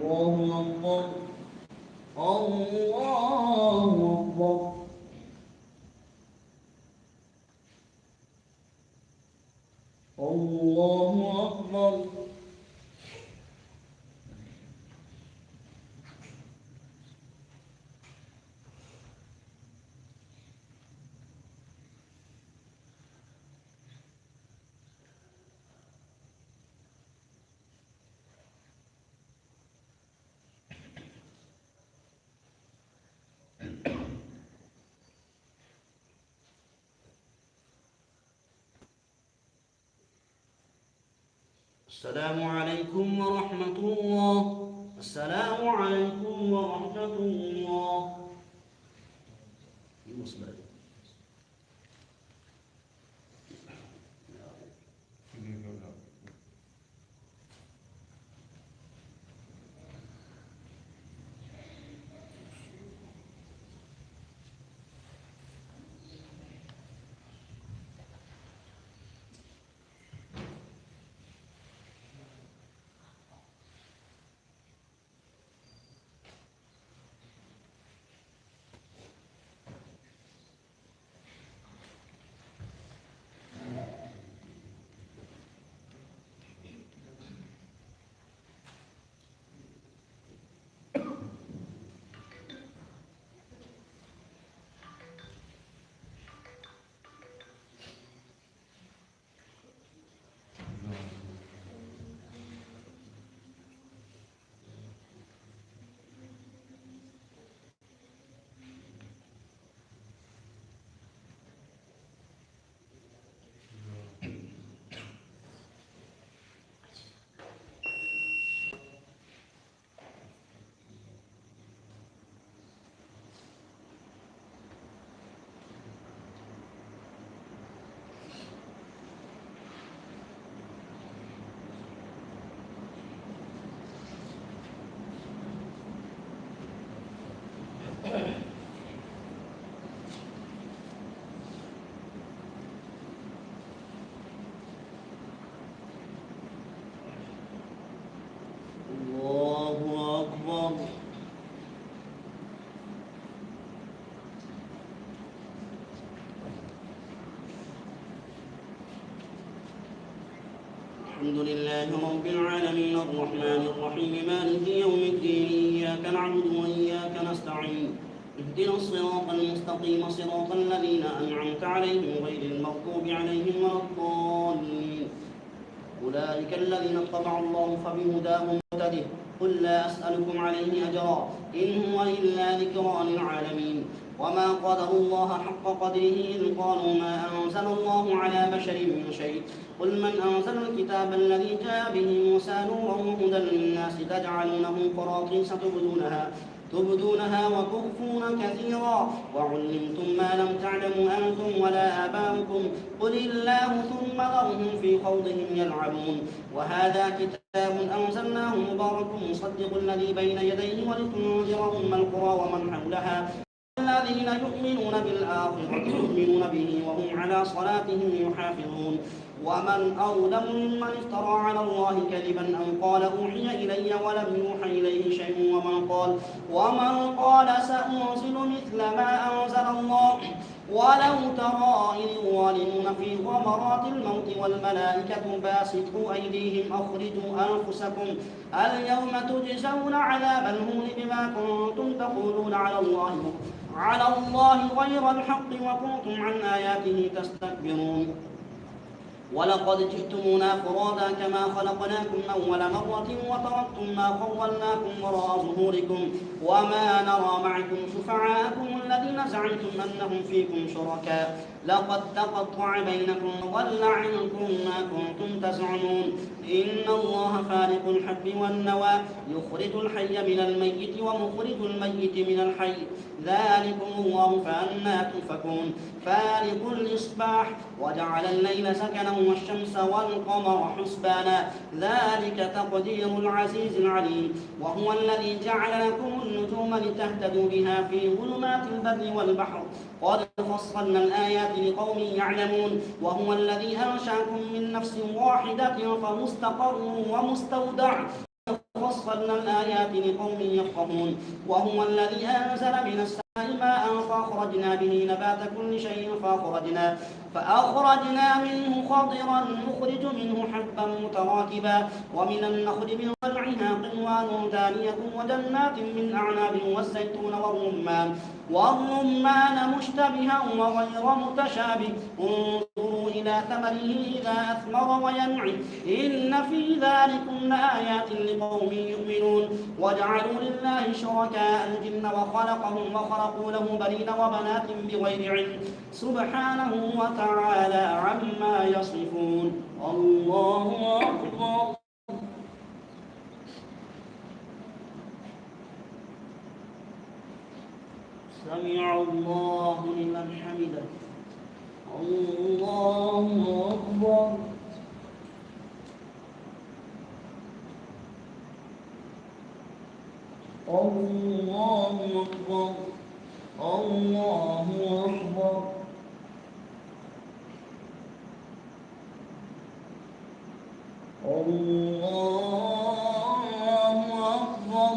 الله أكبر الله أكبر. الله أكبر. السلام عليكم ورحمة الله. السلام عليكم ورحمة الله. الحمد لله رب العالمين الرحمن الرحيم مالك يوم الدين إياك نعبد وإياك نستعين اهدنا الصراط المستقيم صراط الذين أنعمت عليهم غير المغضوب عليهم ولا الضالين. أولئك الذين طبع الله فبهداه مقتده قل لا أسألكم عليه أجرا إن هو إلا ذكرى للعالمين. وما قدروا الله حق قدره إذ قالوا ما أنزل الله على بشر من شيء قل من أنزل الكتاب الذي جاء به موسى نورا وهدى للناس تجعلونه قراطيس تبدونها وتخفون كثيرا وعلمتم ما لم تعلموا أنتم ولا آباؤكم قل الله ثم ذرهم في خوضهم يلعبون وهذا كتاب أنزلناه مبارك مصدق الذي بين يديه ولتنذر أم القرى ومن حولها الذين يؤمنون بالآخرة يؤمنون به وهم على صلاتهم يحافظون ومن أظلم ممن افترى على الله كذبا أو قال أوحي إلي ولم يوحى إليه شيء ومن قال سأنزل مثل ما أنزل الله ولو ترى إذ الظالمون في غمرات الموت والملائكة باسطوا أيديهم أخرجوا أنفسكم اليوم تجزون عذاب الهون بما كنتم تقولون على الله غير الحق وكنتم عن آياته تستكبرون ولقد جئتمونا فرادا كما خلقناكم أول مرة وتركتم ما خولناكم وراء ظهوركم وما نرى معكم شفعاءكم الذين زعمتم أنهم فيكم شركاء لقد تقطع بينكم وضل عنكم ما كنتم تزعمون إن الله فالق الحب والنوى يخرج الحي من الميت ومخرج الميت من الحي ذلكم الله فأنى تؤفكون فالق الإصباح وجعل الليل سكنا والشمس والقمر حسبانا ذلك تقدير العزيز العليم وهو الذي جعل لكم النجوم لتهتدوا بها في ظلمات البر والبحر قد فصلنا الآيات لقوم يعلمون وهو الذي أنشأكم من نفس واحدة فمستقر ومستودع فصلنا الآيات لقوم يفقهون وهو الذي أنزل من السماء ماء فأخرجنا به نبات كل شيء فأخرجنا منه خضرا نخرج منه حبا متراكبا ومن النخل من طلعها قنوان دانية وجنات من أعناب والزيتون والرمان مشتبها وغير متشابه انظروا إلى ثمره إذا أثمر وينعم إن في ذلكم لآيات لقوم يؤمنون وجعلوا لله شركاء الجن وخلقهم وخلقوا له بنين وبنات بغير علم سبحانه وتعالى عما يصفون الله أكبر سمع الله لمن حمده الله أكبر الله أكبر الله أكبر الله أكبر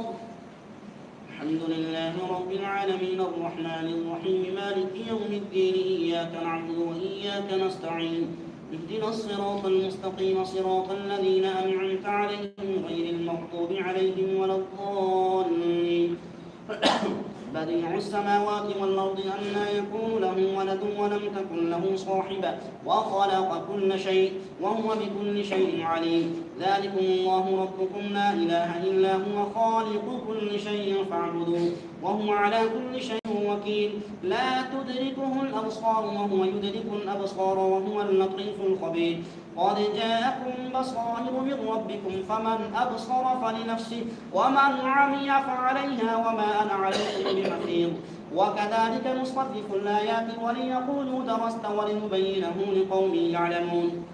الحمد لله رب العالمين الرحمن الرحيم مالك يوم الدين إياك نعبد وإياك نستعين اهدنا الصراط المستقيم صراط الذين أنعمت عليهم غير المغضوب عليهم ولا الضالين بديع السماوات والأرض أنى يكون له ولد ولم تكن له صاحبة وخلق كل شيء وهو بكل شيء عليم ذلكم الله ربكم لا إله إلا هو خالق كل شيء فاعبدوه وهو على كل شيء وكيل لا تدركه الأبصار وهو يدرك الأبصار وهو اللطيف الخبير قد جاءكم بصائر من ربكم فمن أبصر فلنفسه ومن عمي فعليها وما أنا عليكم بحفيظ وكذلك نصرف الآيات وليقولوا درست ولنبينه لقوم يعلمون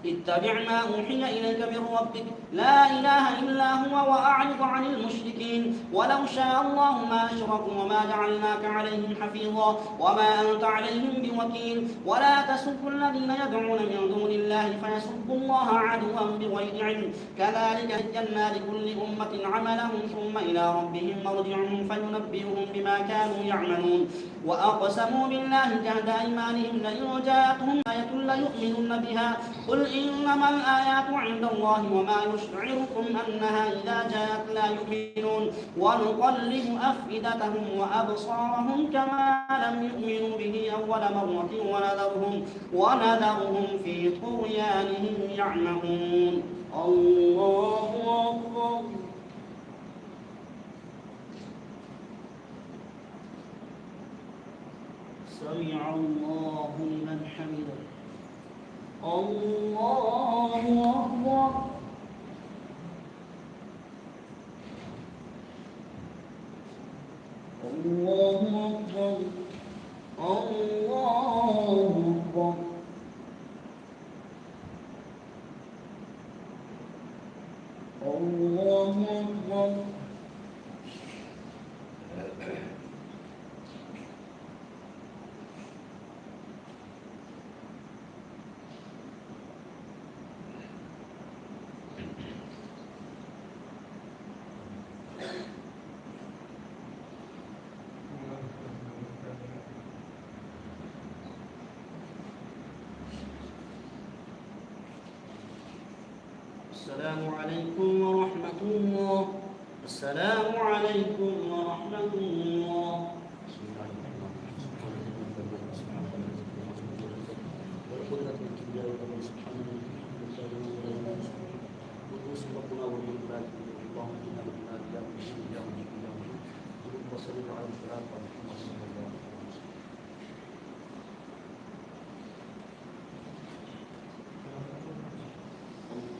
اتبع ما أوحي إليك من ربك لا إله إلا هو وأعرض عن المشركين ولو شاء الله ما أشركوا وما جعلناك عليهم حفيظا وما أنت عليهم بوكيل ولا تسبوا الذين يدعون من دون الله فيسبوا الله عدوا بغير علم كذلك زينا لكل أمة عملهم ثم إلى ربهم مرجعهم فينبئهم بما كانوا يعملون وأقسموا بالله جهد أيمانهم لئن جاءتهم آية ليؤمنن بها قل إنما الآيات عند الله وما يشعركم أنها إذا جاءت لا يؤمنون ونقلب أفئدتهم وأبصارهم كما لم يؤمنوا به أول مرة ونذرهم في طغيانهم يعمهون الله أكبر سمع الله لمن حمده. الله أكبر. الله أكبر. الله أكبر. الله أكبر. السلام عليكم ورحمة الله. السلام عليكم ورحمة الله.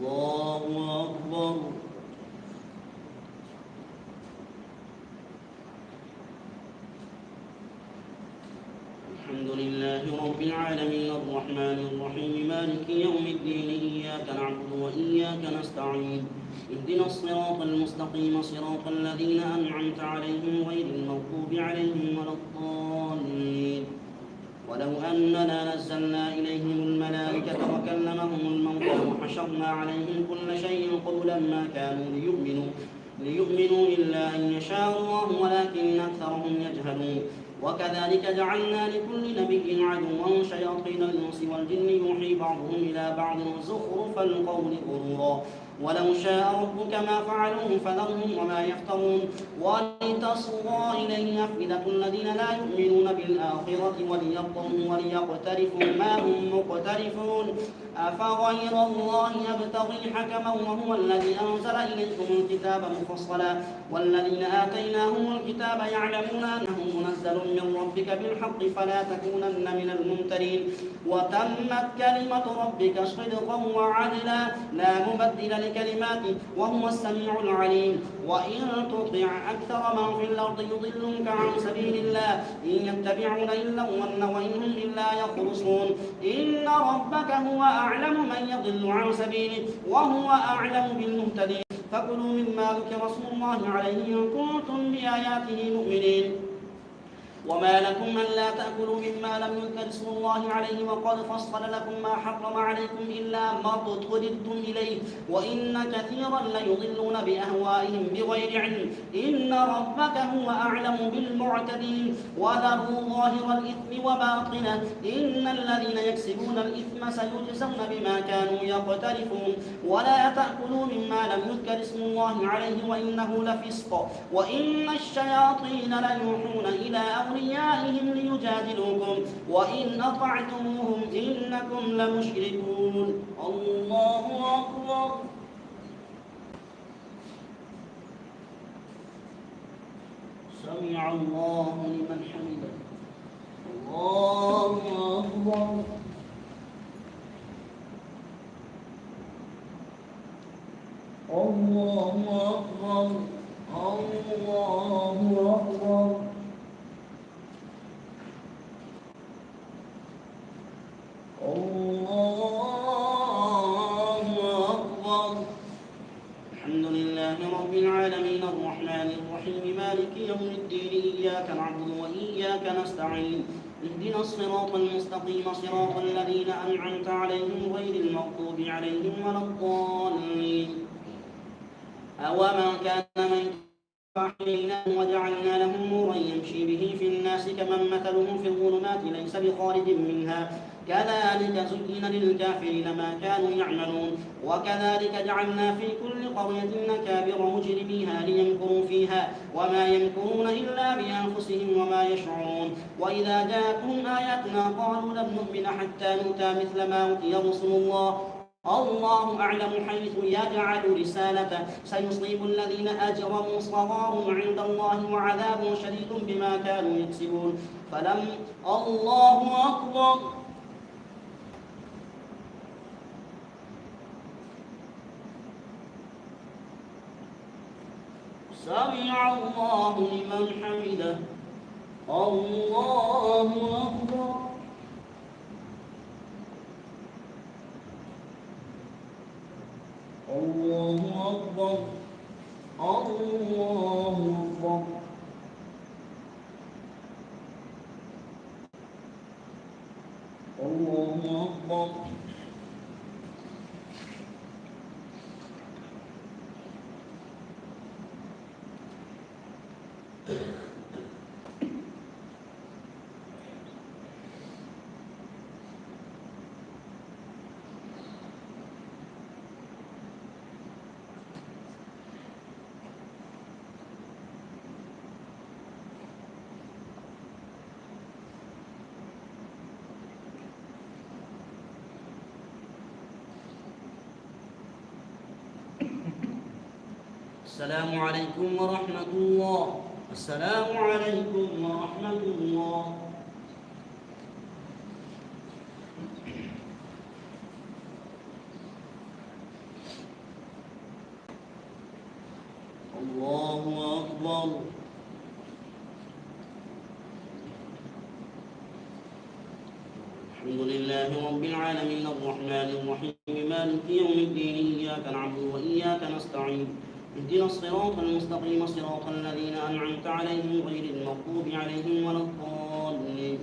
الله أكبر. الحمد لله رب العالمين الرحمن الرحيم مالك يوم الدين إياك نعبد وإياك نستعين اهدنا الصراط المستقيم صراط الذين أنعمت عليهم غير المغضوب عليهم ولا الضالين. ولو أننا نزلنا إليهم الملائكة وكلمهم الموتى وحشرنا عليهم كل شيء قبلا ما كانوا ليؤمنوا إلا أن يشاء الله ولكن أكثرهم يجهلون. وكذلك جعلنا لكل نبي عدوا شياطين الإنس والجن يوحي بعضهم إلى بعض زخرف القول غرورا ولو شاء ربك ما فعلوه فذرهم وما يفترون. ولتصغى إليه أفئدة الذين لا يؤمنون بالآخرة وليقترفوا ما هم مقترفون. أفغير الله يبتغي حكما وهو الذي أنزل إليكم الكتاب مفصلا والذين آتيناهم الكتاب يعلمون أنه منزل من ربك بالحق فلا تكونن من الممترين. وتمت كلمة ربك صدقا وعدلا لا مبدل لكلماته وهو السميع العليم. وإن تطع أكثر من في الأرض يضلوك عن سبيل الله إن يتبعون إلا الظن وإن هم إلا يخرصون. إن ربك هو أعلم من يضل عن سبيله وهو أعلم بالمهتدين. فكلوا مما ذكر اسم الله عليه إن كنتم بآياته مؤمنين. وما لكم ألا تأكلوا مما لم يذكر اسم الله عليه وقد فصل لكم ما حرم عليكم إلا ما اضطررتم إليه وإن كثيرا ليضلون بأهوائهم بغير علم. إن ربك هو أعلم بالمعتدين. وذروا ظاهر الإثم وباطنه إن الذين يكسبون الإثم سيجزون بما كانوا يقترفون. ولا تأكلوا مما لم يذكر اسم الله عليه وإنه لفسق وإن الشياطين ليوحون إلى أوليائهم ليجادلوكم وإن أطعتموهم إنكم لمشركون. الله أكبر. سمع الله لمن حمده. الله أكبر. الله أكبر. الله أكبر. الله أكبر. الحمد لله رب العالمين الرحمن الرحيم مالك يوم الدين إياك نعبد وإياك نستعين اهدنا الصراط المستقيم صراط الذين أنعمت عليهم غير المغضوب عليهم ولا الضالين. أومن كان ميتا فأحييناه وجعلنا له نورا يمشي به في الناس كمن مثله في الظلمات ليس بخارج منها كذلك زين للكافرين ما كانوا يعملون. وكذلك جعلنا في كل قرية أكابر مجرميها ليمكروا فيها وما يمكرون إلا بأنفسهم وما يشعرون. وإذا جاءتهم آياتنا قالوا لن نؤمن حتى نؤتى مثل ما أوتي رسل الله الله أعلم حيث يجعل رسالته سيصيب الذين أجرموا صغار عند الله وعذاب شديد بما كانوا يكسبون الله أكبر. سمع الله لمن حمده. الله أكبر. الله أكبر. الله أكبر. الله أكبر. السلام عليكم ورحمة الله. السلام عليكم ورحمة الله. الله أكبر. الحمد لله رب العالمين الرحمن الرحيم مالك يوم الدين إياك نعبد وإياك نستعين اهدنا الصراط المستقيم صراط الذين أنعمت عليهم غير المغضوب عليهم ولا الضالين.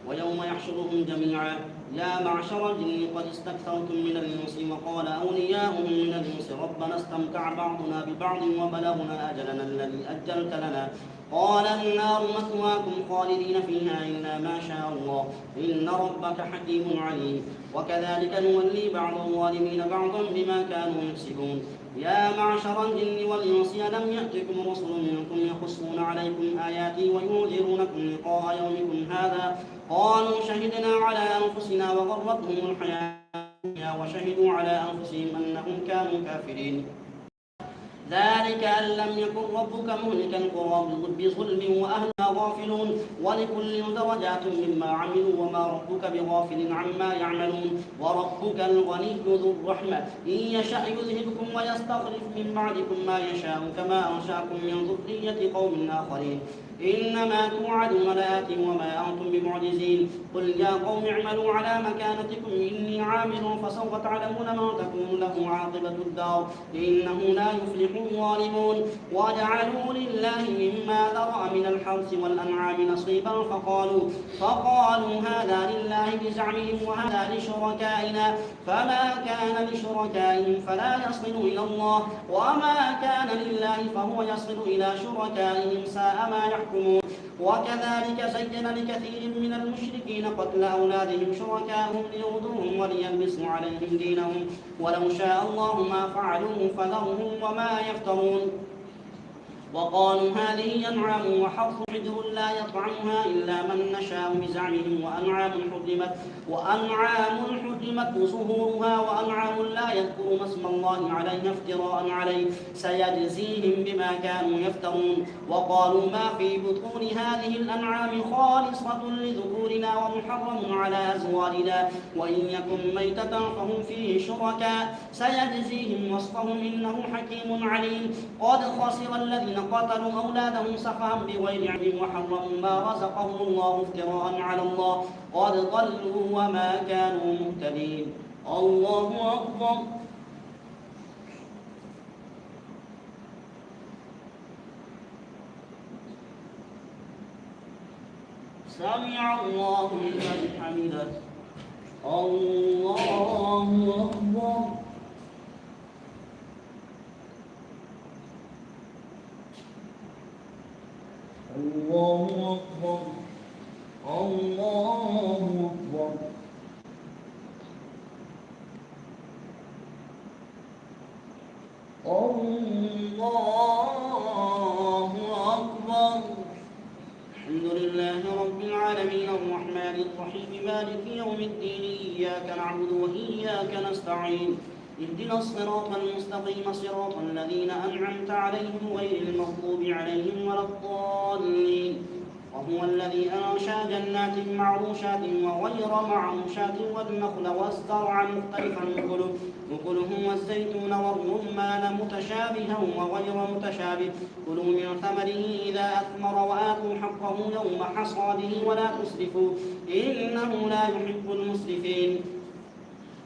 ويوم يحشرهم جميعا يا معشر الجن قد استكثرتم من الإنس وقال أولياؤهم من الإنس ربنا استمتع بعضنا ببعض وبلغنا أجلنا الذي أجلت لنا قال النار مثواكم خالدين فيها إلا ما شاء الله إن ربك حكيم عليم. وكذلك نولي بعض الظالمين بعضا بما كانوا يكسبون. يا معشر الجن والإنس ألم يأتكم رسل منكم يقصون عليكم آياتي وينذرونكم لقاء يومكم هذا قالوا شهدنا على أنفسنا وغرتهم الحياة الدنيا وشهدوا على أنفسهم أنهم كانوا كافرين. ذلك أن لم يكن ربك مهلك القرى بظلم وأهلها غافلون ولكل درجات مما عملوا وما ربك بغافل عما يعملون. وربك الغني ذو الرحمة إن يشأ يذهبكم ويستخلف من بعدكم ما يشاء كما أنشأكم من ذرية قوم آخرين إنما توعدون لآت وما أنتم بمعجزين. قل يا قوم اعملوا على مكانتكم إني عامل فسوف تعلمون من تكون له عاقبة الدار إنه لا يفلح الظالمون. وجعلوا لله مما ذرأ من الحرث والأنعام نصيبا فقالوا هذا لله بزعمهم وهذا لشركائنا فما كان لشركائهم فلا يصل إلى الله وما كان لله فهو يصل إلى شركائهم ساء ما يحكمون. وكذلك زين لكثير من المشركين قتل أولادهم شركاءهم ليرضوهم وليلبسوا عليهم دينهم ولو شاء الله ما فعلوه فذرهم وما يفترون. وقالوا هذه أنعام وحرث حجر لا يطعمها إلا من نشاء بزعمهم وأنعام حرمت ظهورها وأنعام لا يذكرون اسم الله عليها افتراء عليه سيجزيهم بما كانوا يفترون. وقالوا ما في بطون هذه الأنعام خالصة لذكورنا ومحرم على أزواجنا وإن يكن ميتة فهم فيه شركاء سيجزيهم وصفهم إنه حكيم عليم. قد خسر الذين قتلوا أولادهم سفها بغير علم وحرموا ما رزقهم الله افتراء على الله قد ضلوا وما كانوا مهتدين. الله أكبر. سمع الله لمن حمده. الله أكبر. الله أكبر. الله أكبر. الله أكبر. الحمد لله رب العالمين الرحمن الرحيم مالك يوم الدين إياك نعبد وإياك نستعين اهدنا الصراط المستقيم صراط الذين أنعمت عليهم غير المغضوب عليهم ولا الضالين وهو الذي أنشأ جنات معروشات وغير معروشات والنخل والزرع مختلفا نكله والزيتون والرمان متشابها وغير متشابه كلوا من ثمره إذا أثمر وآتوا حقه يوم حصاده ولا تسرفوا إنه لا يحب المسرفين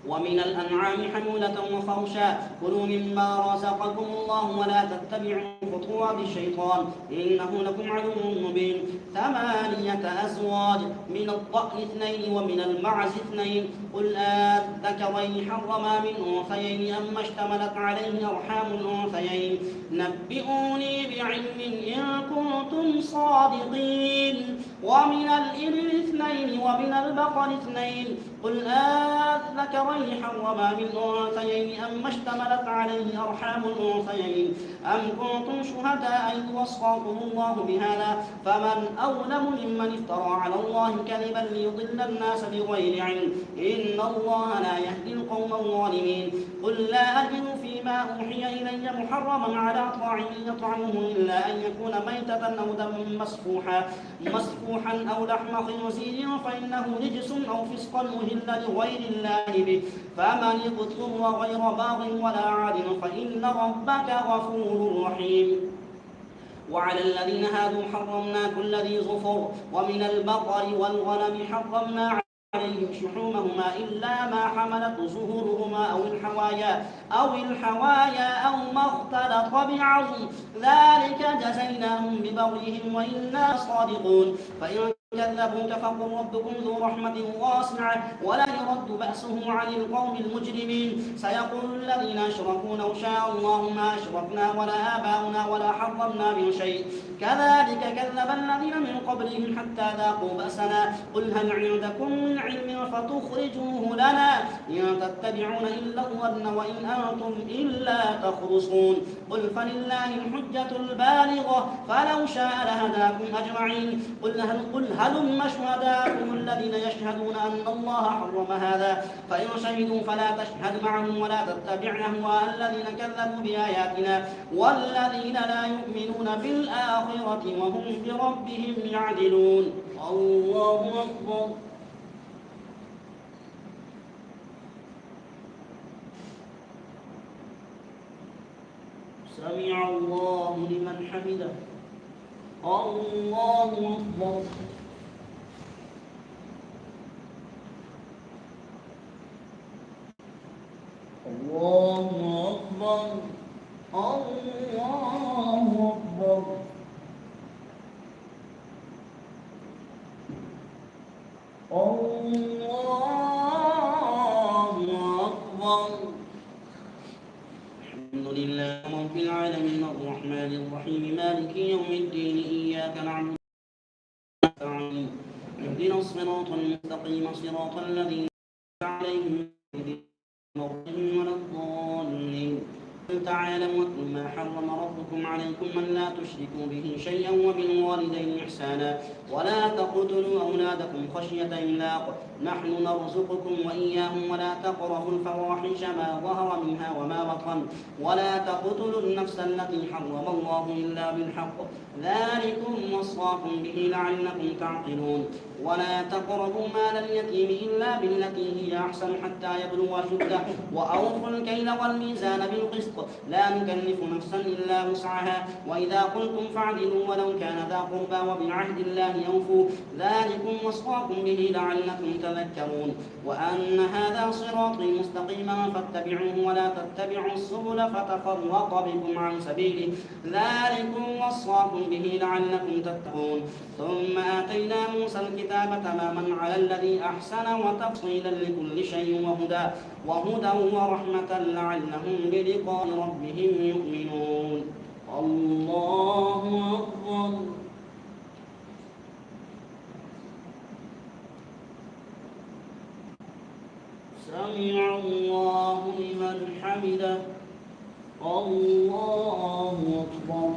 ومن الأنعام حمولة وفرشا كلوا مما رزقكم الله ولا تتبعوا خطوات الشيطان إنه لكم عدو مبين 8 أزواج من الضأن 2 ومن المعز 2 قل أذكرين حرما من أنثيين أما اشتملت عليه أرحام الأنثيين نبئوني بعلم إن كنتم صادقين ومن الإبل 2 ومن البقر 2 قل أذكرين حرما من أنثيين أما اشتملت عليه أرحام الأنثيين أم كنتم شهداء إذ وصاكم الله بهذا فمن أظلم ممن افترى على الله كذبا ليضل الناس بغير علم إن الله لا يهدي القوم الظالمين قل لا أجد فيما أوحي إلي محرما على طاعم يطعمه إلا أن يكون ميتة أو دما مسفوحا أو لحم خنزير فإنه رجس أو فسقا أهل لغير الله به فمن اضطر غير باغ ولا عاد فإن ربك غفور رحيم وعلى الذين هادوا حرمنا كل ذي ظفر ومن البقر والغنم حرمنا عليهم شحومهما إلا ما حملت ظهورهما أو الحوايا أو ما اختلط بعظم ذلك جزيناهم ببغيهم وإنا صادقون فإن كذبوك فقل ربكم ذو رحمة واسعة ولا يرد بأسه عن القوم المجرمين سيقول الذين أشركوا لو شاء الله ما أشركنا ولا آباؤنا ولا حرمنا من شيء كذلك كذب الذين من قبلهم حتى ذاقوا بأسنا قل هل عندكم من علم فتخرجوه لنا إن تتبعون إلا الظن وإن أنتم إلا تخرصون قل فلله الحجة البالغة فلو شاء لهداكم أجمعين قل هلم شهداءكم الذين يشهدون أن الله حرم هذا فإن شهدوا فلا تشهد معهم ولا تتبع أهواء الذين كذبوا بآياتنا والذين لا يؤمنون بالآخرة وهم بربهم يعدلون الله أكبر سمع الله لمن حمده الله أكبر الله أكبر الله أكبر الله أكبر الحمد لله رب العالمين الرحمن الرحيم مالك يوم الدين إياك نعبد ونستعين اهدنا الصراط المستقيم صراط الذين أنعمت عليهم غير المغضوب ولا الضالين قل تعالوا واتل ما حرم ربكم عليكم من لا تشركوا به شيئا وبالوالدين إحسانا ولا تقتلوا أولادكم خشية إملاق نحن نرزقكم وإياهم ولا تقربوا الفواحش ما ظهر منها وما بطن ولا تقتلوا النفس التي حرم الله إلا بالحق ذلكم وصاكم به لعلكم تعقلون ولا تقربوا مال اليتيم إلا بالتي هي أحسن حتى يبلغ أشده وأوفوا الكيل والميزان بالقسط لا نكلف نفسا إلا وسعها وإذا قلتم فاعدلوا ولو كان ذا قربى وبعهد الله أوفوا ذلكم وصاكم به لعلكم تذكرون وأن هذا صراطي مستقيما فاتبعوه ولا تتبعوا السبل فتفرق بكم عن سبيله ذلكم وصاكم به لعلكم تتقون ثم آتينا موسى الكتاب تماما على الذي أحسن وتفصيلا لكل شيء وهدى ورحمة لعلهم بلقاء ربهم يؤمنون الله أكبر سمع الله لمن حمده الله أكبر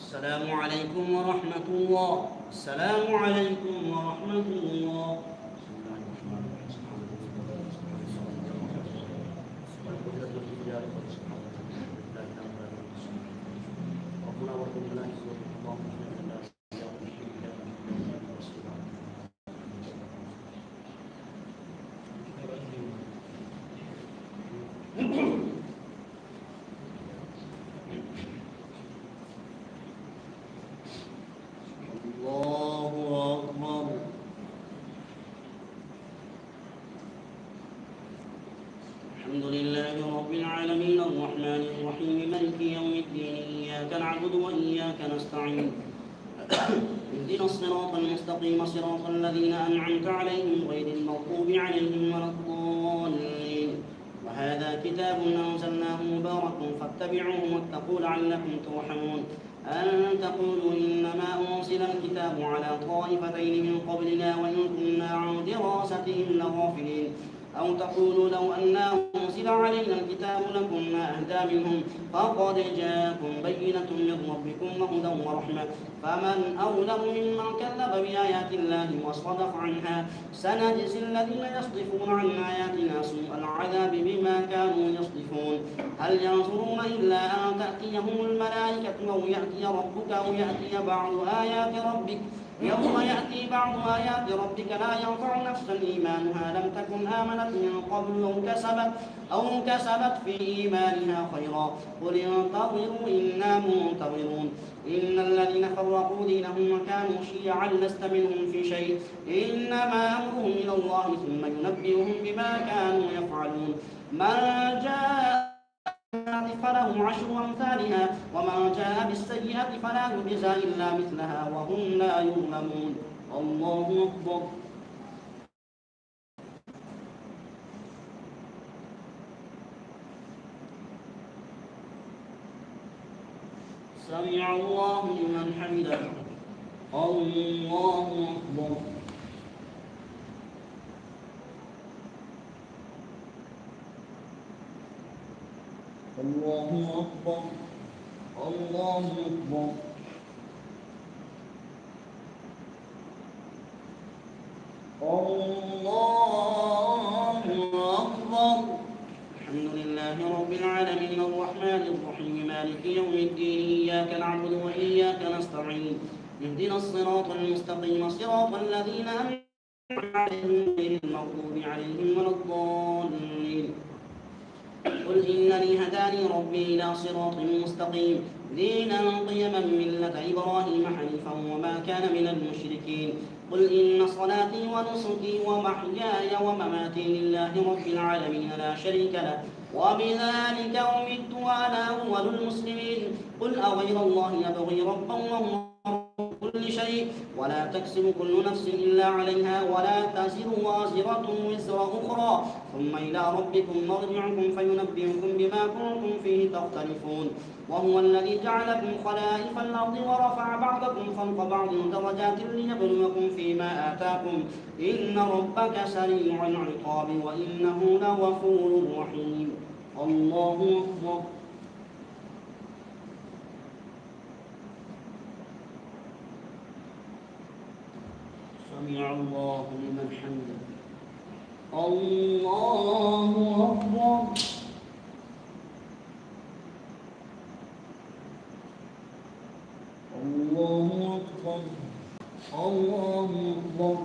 السلام عليكم ورحمة الله. السلام عليكم ورحمة الله. الحمد لله رب العالمين الرحمن الرحيم مالك يوم الدين إياك نعبد وإياك نستعين اهدنا الصراط المستقيم صراط الذين أنعمت عليهم غير المغضوب عليهم ولا الضالين. وهذا كتاب أنزلناه مبارك فاتبعوه واتقوا لعلكم ترحمون. أن تقولوا إنما أنزل الكتاب على طائفتين من قبلنا وإن كنا عن دراستهم لغافلين. أو تقولوا لو أنا أنزل علينا الكتاب لكنا أهدى منهم فقد جاءكم بينة من ربكم وهدى ورحمة فمن أظلم ممن كذب بآيات الله وصدف عنها. سنجزي الذين يصدفون عن آياتنا سوء العذاب بما كانوا يصدفون. هل ينظرون إلا أن تأتيهم الملائكة أو يأتي ربك أو يأتي بعض آيات ربك يوم يأتي بعض آيات ربك لا ينفع نفسا إيمانها لم تكن آمنت من قبل أو كسبت في إيمانها خيرا قل انتظروا إنا منتظرون. إن الذين فرقوا دينهم وكانوا شيعا لست منهم في شيء إنما أمرهم إلى الله ثم ينبئهم بما كانوا يفعلون. من جاء فله عشر أمثالها ومن جاء بالسيئة فلا يجزى إلا مثلها وهم لا يظلمون. الله أكبر. سمع الله لمن حمده. الله أكبر. الله أكبر. الله أكبر. الله أكبر. الحمد لله رب العالمين الرحمن الرحيم مالك يوم الدين إياك نعبد وإياك نستعين اهدنا الصراط المستقيم صراط الذين أنعمت عليهم غير المغضوب عليهم ولا الضالين. قل إنني هداني ربي إلى صراط مستقيم دينا قيما ملة إبراهيم حنيفا وما كان من المشركين. قل إن صلاتي ونسكي ومحياي ومماتي لله رب العالمين لا شريك له وبذلك أمرت وأنا أول المسلمين. قل أغير الله يبغي ربا وهو كل شيء ولا تكسب كل نفس إلا عليها ولا تزر وازرة وزر أخرى ثم إلى ربكم مرجعكم فينبئكم بما كنتم فيه تختلفون. وهو الذي جعلكم خلائف الأرض ورفع بعضكم فوق بعض درجات ليبلوكم فيما آتاكم إن ربك سريع العقاب وإنه لغفور رحيم. الله أكبر. سمع الله لمن حمده. الله أكبر. الله أكبر. الله أكبر.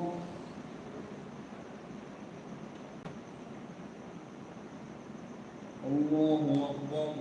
الله أكبر.